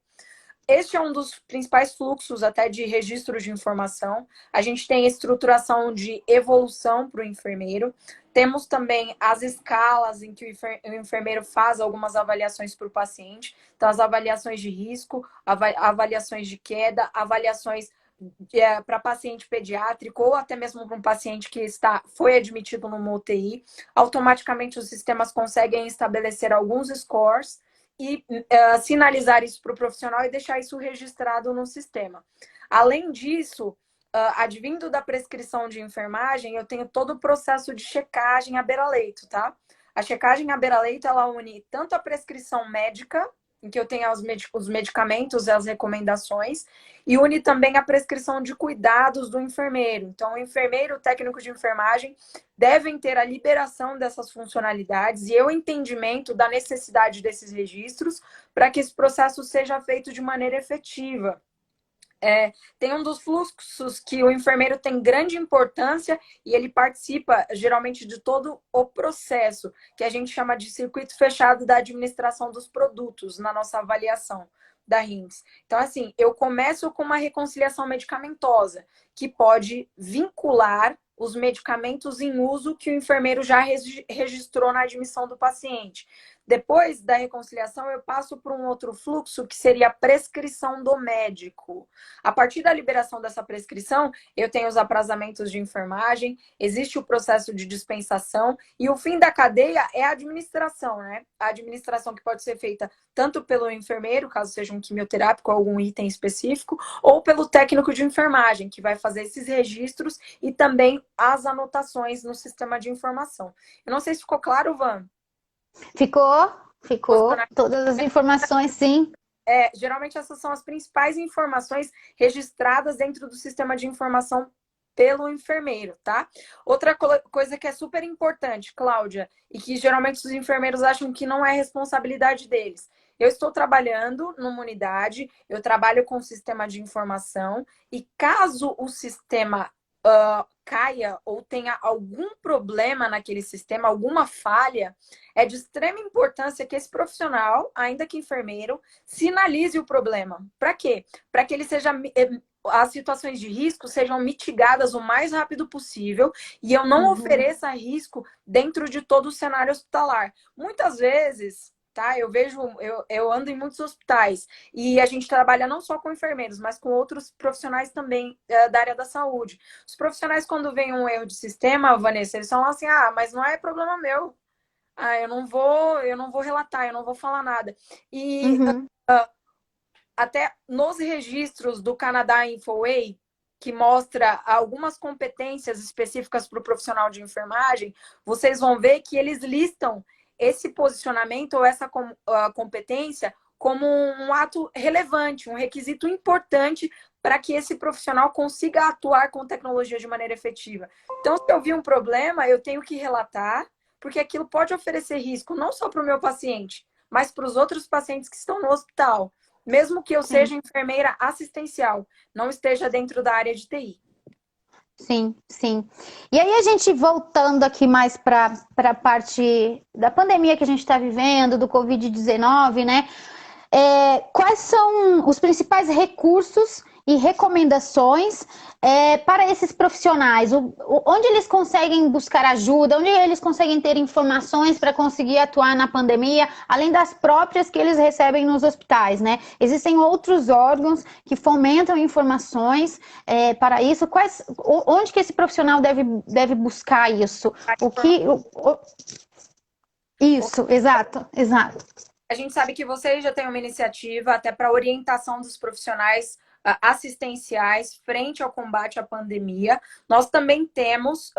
Este é um dos principais fluxos até de registro de informação. A gente tem a estruturação de evolução para o enfermeiro. Temos também as escalas em que o enfermeiro faz algumas avaliações para o paciente. Então, as avaliações de risco, avaliações de queda, avaliações para paciente pediátrico ou até mesmo para um paciente que foi admitido numa UTI. Automaticamente, os sistemas conseguem estabelecer alguns scores e sinalizar isso para o profissional e deixar isso registrado no sistema. Além disso, advindo da prescrição de enfermagem, eu tenho todo o processo de checagem à beira-leito, tá? A checagem à beira-leito, ela une tanto a prescrição médica, em que eu tenho os medicamentos e as recomendações, e une também a prescrição de cuidados do enfermeiro. Então, o enfermeiro, o técnico de enfermagem, devem ter a liberação dessas funcionalidades e o entendimento da necessidade desses registros para que esse processo seja feito de maneira efetiva. Tem um dos fluxos que o enfermeiro tem grande importância e ele participa geralmente de todo o processo, que a gente chama de circuito fechado da administração dos produtos na nossa avaliação da RIMS. Então, assim, eu começo com uma reconciliação medicamentosa, que pode vincular os medicamentos em uso que o enfermeiro já registrou na admissão do paciente. Depois da reconciliação, eu passo por um outro fluxo que seria a prescrição do médico. A partir da liberação dessa prescrição, eu tenho os aprazamentos de enfermagem, existe o processo de dispensação e o fim da cadeia é a administração, né? A administração que pode ser feita tanto pelo enfermeiro, caso seja um quimioterápico ou algum item específico, ou pelo técnico de enfermagem, que vai fazer esses registros e também as anotações no sistema de informação. Eu não sei se ficou claro, Van. Ficou. Todas as informações, sim. Geralmente essas são as principais informações registradas dentro do sistema de informação pelo enfermeiro, tá? Outra coisa que é super importante, Cláudia, e que geralmente os enfermeiros acham que não é responsabilidade deles. Eu estou trabalhando numa unidade, eu trabalho com o sistema de informação, e caso o sistema caia ou tenha algum problema naquele sistema, alguma falha, é de extrema importância que esse profissional, ainda que enfermeiro, sinalize o problema. Para quê? Para que ele seja as situações de risco sejam mitigadas o mais rápido possível e eu não ofereça risco dentro de todo o cenário hospitalar. Muitas vezes, tá? Eu ando em muitos hospitais e a gente trabalha não só com enfermeiros, mas com outros profissionais também da área da saúde. Os profissionais, quando vem um erro de sistema, Vanessa, eles falam assim, mas não é problema meu. Eu não vou relatar, eu não vou falar nada. E até nos registros do Canadá Infoway, que mostra algumas competências específicas para o profissional de enfermagem, vocês vão ver que eles listam esse posicionamento ou essa competência como um ato relevante, um requisito importante para que esse profissional consiga atuar com tecnologia de maneira efetiva. Então, se eu vi um problema, eu tenho que relatar, porque aquilo pode oferecer risco não só para o meu paciente, mas para os outros pacientes que estão no hospital. Mesmo que eu seja enfermeira assistencial, não esteja dentro da área de TI. Sim, sim. E aí a gente voltando aqui mais para a parte da pandemia que a gente está vivendo, do Covid-19, né? Quais são os principais recursos e recomendações para esses profissionais? Onde eles conseguem buscar ajuda? Onde eles conseguem ter informações para conseguir atuar na pandemia, além das próprias que eles recebem nos hospitais, né? Existem outros órgãos que fomentam informações para isso. Onde que esse profissional deve buscar isso? Isso, exato. A gente sabe que vocês já têm uma iniciativa até para orientação dos profissionais assistenciais frente ao combate à pandemia. Nós também temos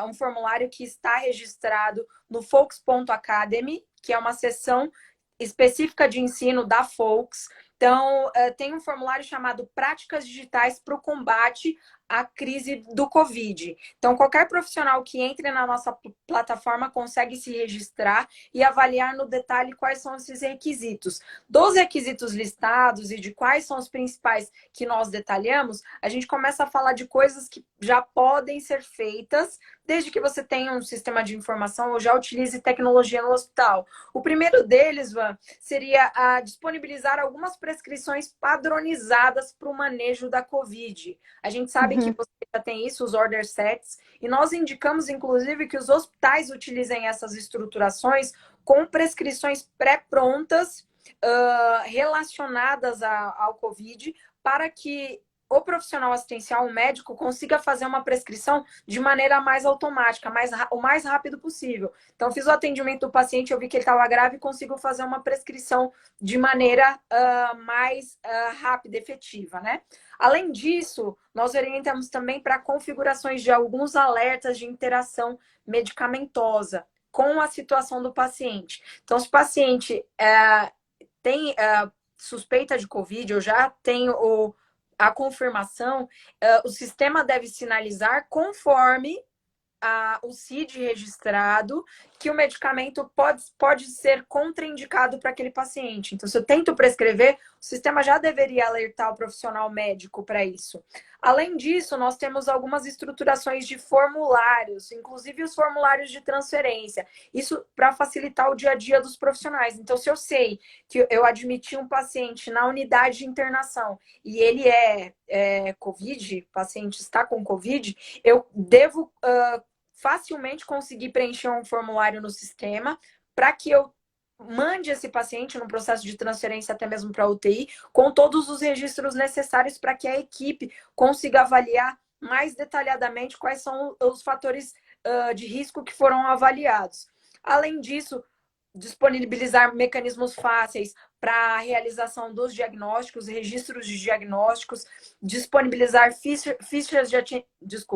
um formulário que está registrado no Folks.academy, que é uma seção específica de ensino da Folks. Então, tem um formulário chamado Práticas Digitais para o Combate à Crise do Covid. Então, qualquer profissional que entre na nossa plataforma consegue se registrar e avaliar no detalhe quais são esses requisitos. Dos requisitos listados e de quais são os principais que nós detalhamos, a gente começa a falar de coisas que já podem ser feitas desde que você tenha um sistema de informação ou já utilize tecnologia no hospital. O primeiro deles, Van, seria disponibilizar algumas prescrições padronizadas para o manejo da COVID. A gente sabe que você já tem isso, os order sets, e nós indicamos, inclusive, que os hospitais utilizem essas estruturações com prescrições pré-prontas relacionadas ao COVID, para que o profissional assistencial, o médico, consiga fazer uma prescrição de maneira mais automática, o mais rápido possível. Então, fiz o atendimento do paciente, eu vi que ele estava grave e consigo fazer uma prescrição de maneira mais rápida, efetiva, né? Além disso, nós orientamos também para configurações de alguns alertas de interação medicamentosa com a situação do paciente. Então, se o paciente tem suspeita de COVID, ou já tem a confirmação, o sistema deve sinalizar conforme o CID registrado que o medicamento pode ser contraindicado para aquele paciente. Então, se eu tento prescrever, o sistema já deveria alertar o profissional médico para isso. Além disso, nós temos algumas estruturações de formulários, inclusive os formulários de transferência. Isso para facilitar o dia a dia dos profissionais. Então, se eu sei que eu admiti um paciente na unidade de internação e ele COVID, o paciente está com COVID, eu devo facilmente conseguir preencher um formulário no sistema para que eu mande esse paciente num processo de transferência até mesmo para a UTI, com todos os registros necessários para que a equipe consiga avaliar mais detalhadamente quais são os fatores de risco que foram avaliados. Além disso, disponibilizar mecanismos fáceis para a realização dos diagnósticos, registros de diagnósticos, disponibilizar fichas de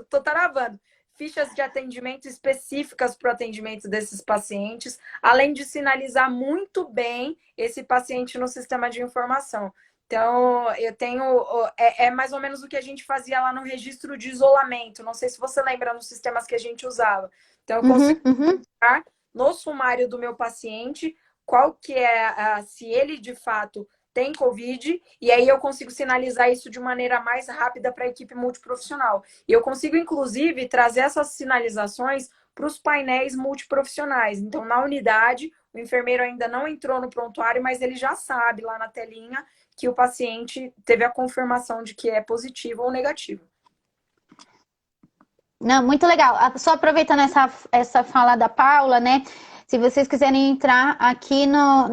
tô travando. Fichas de atendimento específicas para o atendimento desses pacientes, além de sinalizar muito bem esse paciente no sistema de informação. Então, eu tenho... É mais ou menos o que a gente fazia lá no registro de isolamento. Não sei se você lembra nos sistemas que a gente usava. Então, eu consigo colocar no sumário do meu paciente qual que é, se ele de fato tem Covid, e aí eu consigo sinalizar isso de maneira mais rápida para a equipe multiprofissional. E eu consigo, inclusive, trazer essas sinalizações para os painéis multiprofissionais. Então, na unidade, o enfermeiro ainda não entrou no prontuário, mas ele já sabe lá na telinha que o paciente teve a confirmação de que é positivo ou negativo. Não, muito legal. Só aproveitando essa fala da Paula, né? Se vocês quiserem entrar aqui no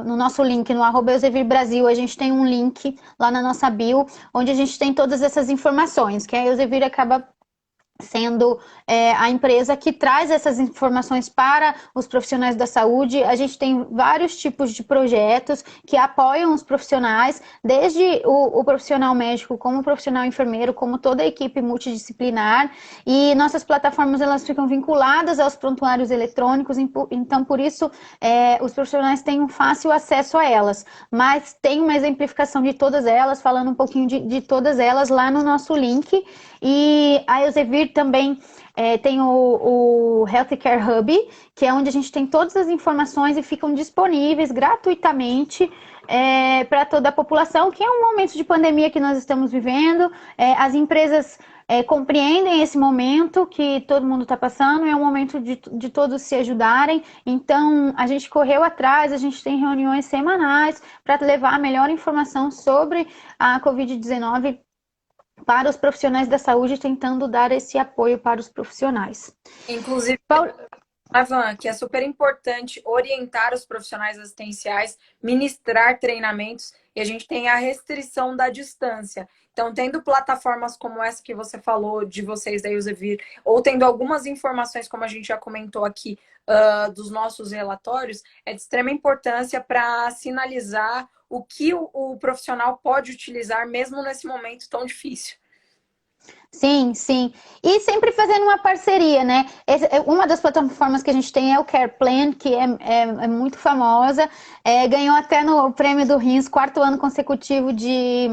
nosso link, no @EusevirBrasil, a gente tem um link lá na nossa bio, onde a gente tem todas essas informações, que a Eusevir acaba sendo a empresa que traz essas informações para os profissionais da saúde. A gente tem vários tipos de projetos que apoiam os profissionais, desde o profissional médico, como o profissional enfermeiro, como toda a equipe multidisciplinar, e nossas plataformas elas ficam vinculadas aos prontuários eletrônicos, então por isso os profissionais têm um fácil acesso a elas, mas tem uma exemplificação de todas elas, falando um pouquinho de todas elas lá no nosso link. E a Eusevir também tem o Healthcare Hub, que é onde a gente tem todas as informações e ficam disponíveis gratuitamente para toda a população, que é um momento de pandemia que nós estamos vivendo. As empresas compreendem esse momento que todo mundo está passando, é um momento de todos se ajudarem. Então, a gente correu atrás, a gente tem reuniões semanais para levar a melhor informação sobre a Covid-19 para os profissionais da saúde, tentando dar esse apoio para os profissionais. Inclusive, Van, que é super importante orientar os profissionais assistenciais, ministrar treinamentos, e a gente tem a restrição da distância. Então, tendo plataformas como essa que você falou, de vocês da Eusevir, ou tendo algumas informações, como a gente já comentou aqui, dos nossos relatórios, é de extrema importância para sinalizar o que o profissional pode utilizar, mesmo nesse momento tão difícil. Sim, sim. E sempre fazendo uma parceria, né? Uma das plataformas que a gente tem é o Care Plan, que é muito famosa. Ganhou até no prêmio do RINS, 4º ano consecutivo de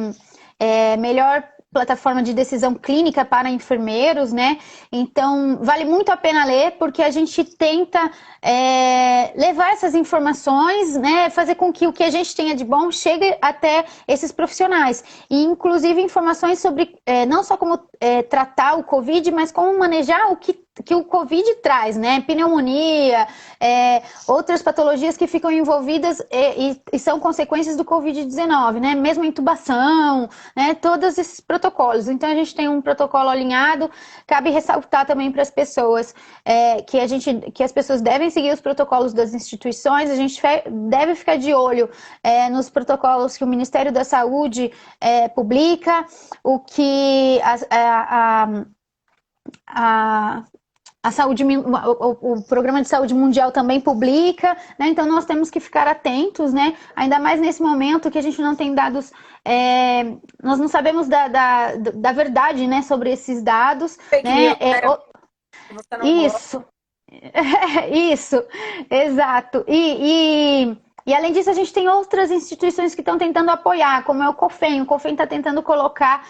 melhor plataforma de decisão clínica para enfermeiros, né? Então, vale muito a pena ler, porque a gente tenta levar essas informações, né? Fazer com que o que a gente tenha de bom chegue até esses profissionais. E, inclusive, informações sobre não só como tratar o Covid, mas como manejar o que o Covid traz, né? Pneumonia, outras patologias que ficam envolvidas e são consequências do Covid-19, né? Mesmo intubação, né? Todos esses protocolos. Então, a gente tem um protocolo alinhado. Cabe ressaltar também para as pessoas que as pessoas devem seguir os protocolos das instituições. A gente deve ficar de olho nos protocolos que o Ministério da Saúde publica, o que o Programa de Saúde Mundial também publica, né? Então nós temos que ficar atentos, né? Ainda mais nesse momento que a gente não tem dados, nós não sabemos da verdade, né, sobre esses dados, né? Isso, isso, exato. E além disso, a gente tem outras instituições que estão tentando apoiar, como é o COFEN. O COFEN está tentando colocar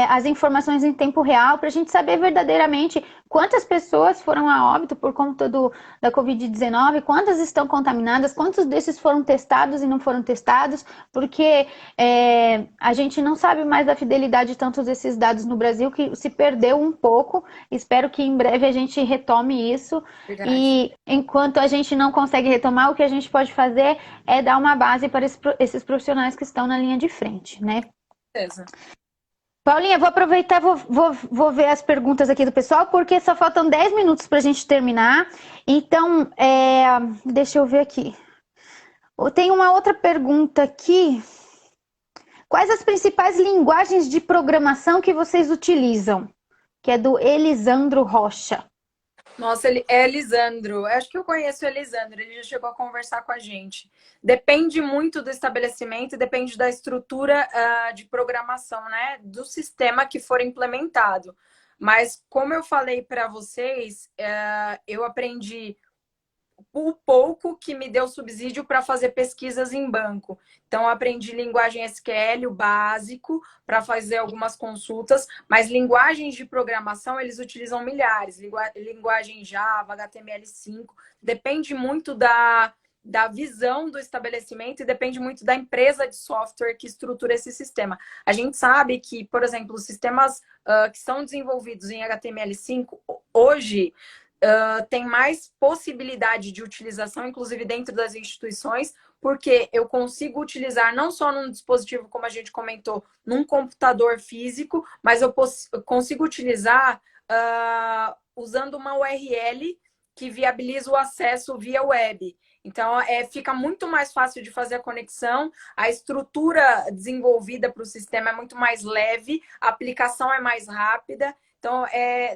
as informações em tempo real para a gente saber verdadeiramente quantas pessoas foram a óbito por conta da Covid-19, quantas estão contaminadas, quantos desses foram testados e não foram testados, porque a gente não sabe mais da fidelidade de tantos desses dados no Brasil, que se perdeu um pouco. Espero que em breve a gente retome isso. Verdade. E enquanto a gente não consegue retomar, o que a gente pode fazer é dar uma base para esses profissionais que estão na linha de frente, né? Certeza. Paulinha, vou aproveitar, vou ver as perguntas aqui do pessoal, porque só faltam 10 minutos para a gente terminar. Então, deixa eu ver aqui. Tem uma outra pergunta aqui. Quais as principais linguagens de programação que vocês utilizam? Que é do Elisandro Rocha. Nossa, ele é Elisandro. Acho que eu conheço o Elisandro, ele já chegou a conversar com a gente. Depende muito do estabelecimento e depende da estrutura de programação, né? Do sistema que for implementado. Mas, como eu falei para vocês, eu aprendi o pouco que me deu subsídio para fazer pesquisas em banco. Então, eu aprendi linguagem SQL, o básico, para fazer algumas consultas, mas linguagens de programação, eles utilizam milhares. Linguagem Java, HTML5, depende muito da visão do estabelecimento e depende muito da empresa de software que estrutura esse sistema. A gente sabe que, por exemplo, os sistemas que são desenvolvidos em HTML5, hoje, tem mais possibilidade de utilização, inclusive dentro das instituições, porque eu consigo utilizar não só num dispositivo, como a gente comentou, num computador físico, mas eu consigo utilizar usando uma URL que viabiliza o acesso via web. Então, fica muito mais fácil de fazer a conexão, a estrutura desenvolvida para o sistema é muito mais leve, a aplicação é mais rápida. Então,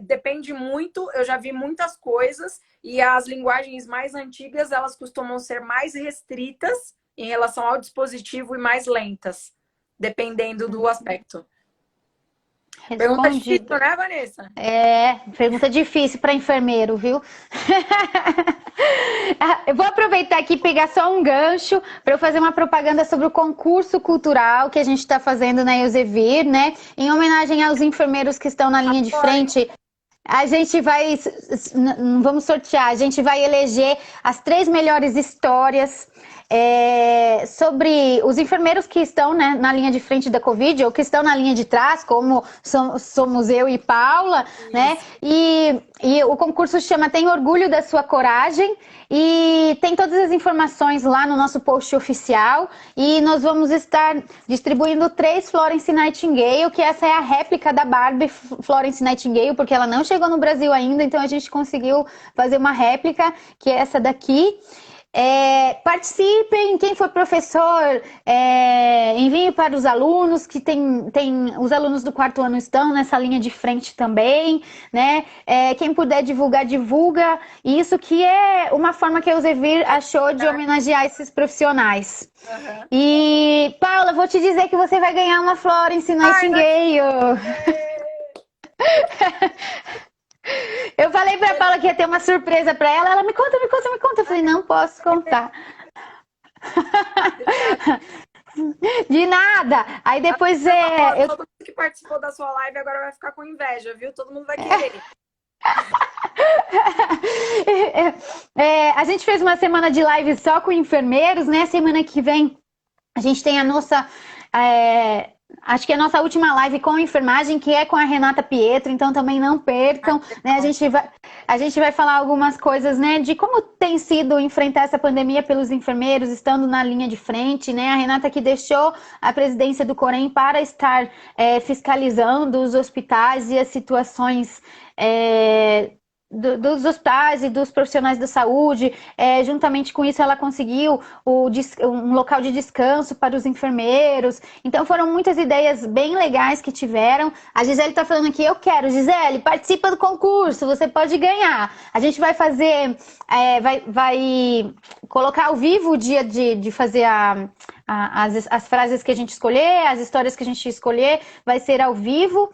depende muito, eu já vi muitas coisas e as linguagens mais antigas, elas costumam ser mais restritas em relação ao dispositivo e mais lentas, dependendo do aspecto. Pergunta difícil, né, Vanessa? Pergunta difícil para enfermeiro, viu? Eu vou aproveitar aqui e pegar só um gancho para eu fazer uma propaganda sobre o concurso cultural que a gente está fazendo na Elsevier, né? Em homenagem aos enfermeiros que estão na linha de frente. A gente vai, vamos sortear, a gente vai eleger as 3 melhores histórias sobre os enfermeiros que estão, né, na linha de frente da Covid ou que estão na linha de trás, como somos eu e Paula, né? E o concurso chama Tem Orgulho da Sua Coragem e tem todas as informações lá no nosso post oficial e nós vamos estar distribuindo 3 Florence Nightingale, que essa é a réplica da Barbie Florence Nightingale, porque ela não chegou no Brasil ainda, então a gente conseguiu fazer uma réplica, que é essa daqui. Participem, quem for professor, envie para os alunos, que os alunos do 4º ano estão nessa linha de frente também, né? Quem puder divulgar, divulga. Isso que é uma forma que a Elsevier achou de homenagear esses profissionais. Uhum. E, Paula, vou te dizer que você vai ganhar uma Florence Nightingale. Eu falei pra Paula que ia ter uma surpresa pra ela. Ela me conta. Eu falei, não posso contar. De nada. Aí depois Todo mundo que participou da sua live agora vai ficar com inveja, viu? Todo mundo vai querer. A gente fez uma semana de live só com enfermeiros, né? Semana que vem a gente tem a nossa... acho que é a nossa última live com enfermagem, que é com a Renata Pietro, então também não percam, né? A gente vai falar algumas coisas, né, de como tem sido enfrentar essa pandemia pelos enfermeiros, estando na linha de frente, né? A Renata que deixou a presidência do Corém para estar fiscalizando os hospitais e as situações dos hospitais e dos profissionais da saúde. Juntamente com isso, ela conseguiu um local de descanso para os enfermeiros. Então, foram muitas ideias bem legais que tiveram. A Gisele está falando aqui, eu quero. Gisele, participa do concurso, você pode ganhar. A gente vai fazer, vai colocar ao vivo o dia de fazer as frases que a gente escolher, as histórias que a gente escolher, vai ser ao vivo.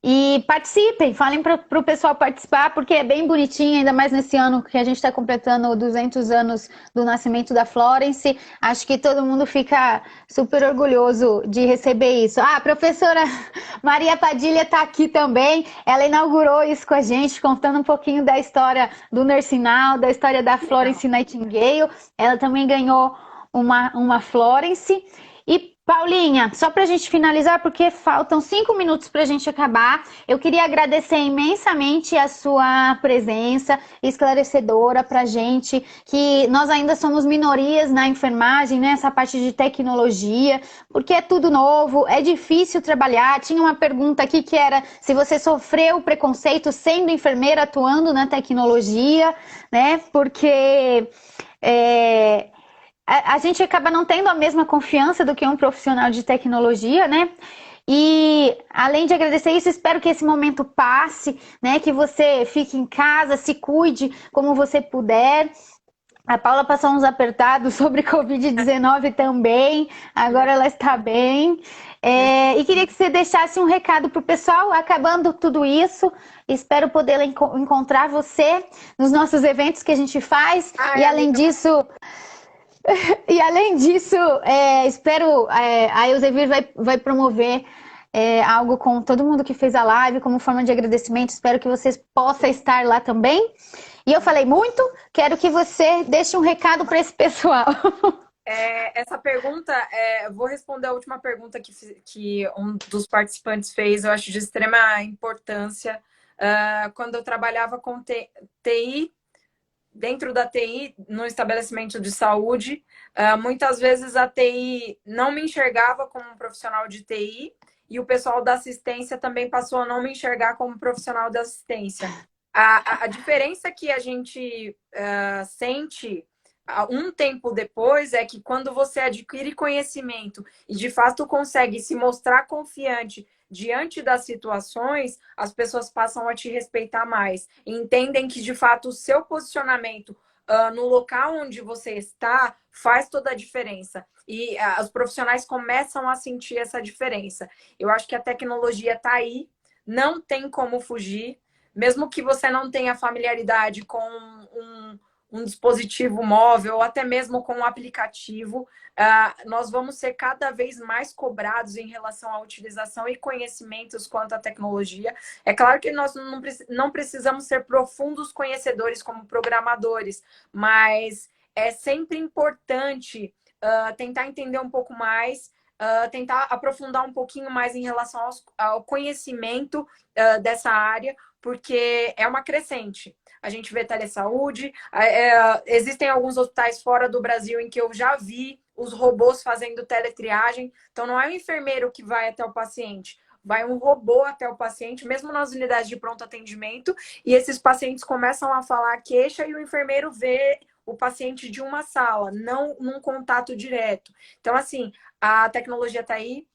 E participem, falem para o pessoal participar, porque é bem bonitinho, ainda mais nesse ano que a gente está completando 200 anos do nascimento da Florence. Acho que todo mundo fica super orgulhoso de receber isso. A professora Maria Padilha está aqui também, ela inaugurou isso com a gente, contando um pouquinho da história do Nursinal, da história da Florence Nightingale. Ela também ganhou uma Florence. E Paulinha, só para a gente finalizar, porque faltam 5 minutos para a gente acabar, eu queria agradecer imensamente a sua presença esclarecedora para a gente, que nós ainda somos minorias na enfermagem, né? Essa parte de tecnologia, porque é tudo novo, é difícil trabalhar. Tinha uma pergunta aqui que era se você sofreu preconceito sendo enfermeira atuando na tecnologia, né? Porque a gente acaba não tendo a mesma confiança do que um profissional de tecnologia, né? E além de agradecer isso, espero que esse momento passe, né? Que você fique em casa, se cuide como você puder. A Paula passou uns apertados sobre Covid-19 também, agora ela está bem. E queria que você deixasse um recado para o pessoal, acabando tudo isso. Espero poder encontrar você nos nossos eventos que a gente faz. Ai, E além amiga, disso, espero, a Elzevir vai promover algo com todo mundo que fez a live, como forma de agradecimento. Espero que vocês possam estar lá também. E eu falei muito, quero que você deixe um recado para esse pessoal. essa pergunta, eu vou responder a última pergunta que um dos participantes fez, eu acho de extrema importância. Quando eu trabalhava com TI, dentro da TI, no estabelecimento de saúde, muitas vezes a TI não me enxergava como um profissional de TI e o pessoal da assistência também passou a não me enxergar como profissional da assistência. A diferença que a gente sente um tempo depois é que quando você adquire conhecimento e de fato consegue se mostrar confiante diante das situações, as pessoas passam a te respeitar mais. E entendem que de fato o seu posicionamento no local onde você está faz toda a diferença. E os profissionais começam a sentir essa diferença. Eu acho que a tecnologia está aí, não tem como fugir. Mesmo que você não tenha familiaridade com um dispositivo móvel ou até mesmo com um aplicativo, nós vamos ser cada vez mais cobrados em relação à utilização e conhecimentos quanto à tecnologia. É claro que nós não precisamos ser profundos conhecedores como programadores, mas é sempre importante tentar entender um pouco mais, tentar aprofundar um pouquinho mais em relação ao conhecimento dessa área, porque é uma crescente. A gente vê telesaúde, existem alguns hospitais fora do Brasil em que eu já vi os robôs fazendo teletriagem. Então, não é o enfermeiro que vai até o paciente, vai um robô até o paciente, mesmo nas unidades de pronto atendimento, e esses pacientes começam a falar queixa e o enfermeiro vê o paciente de uma sala, não num contato direto. Então, assim, a tecnologia está aí,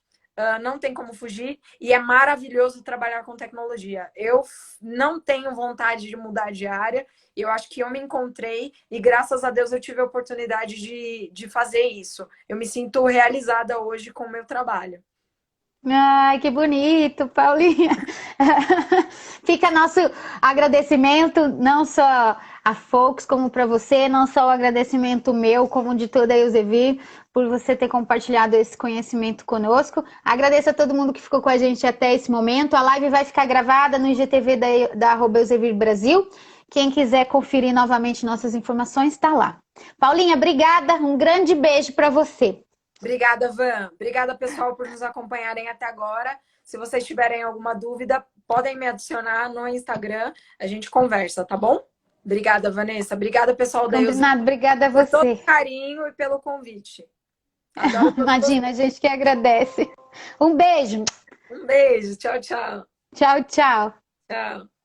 não tem como fugir e é maravilhoso trabalhar com tecnologia. Eu não tenho vontade de mudar de área, eu acho que eu me encontrei e graças a Deus eu tive a oportunidade de fazer isso. Eu me sinto realizada hoje com o meu trabalho. Ai, que bonito, Paulinha. Fica nosso agradecimento, não só a Focus, como para você, não só o agradecimento meu, como de toda a Elzevir, por você ter compartilhado esse conhecimento conosco. Agradeço a todo mundo que ficou com a gente até esse momento. A live vai ficar gravada no IGTV da @Elzevir Brasil. Quem quiser conferir novamente nossas informações, está lá. Paulinha, obrigada, um grande beijo para você. Obrigada, Van. Obrigada, pessoal, por nos acompanharem até agora. Se vocês tiverem alguma dúvida, podem me adicionar no Instagram. A gente conversa, tá bom? Obrigada, Vanessa. Obrigada, pessoal da Eusebio, Combinado, obrigada a por todo você. o carinho e pelo convite. Adoro todos Imagina, a gente que agradece. Um beijo. vocês. Um beijo. Tchau, tchau. Tchau, tchau. Tchau.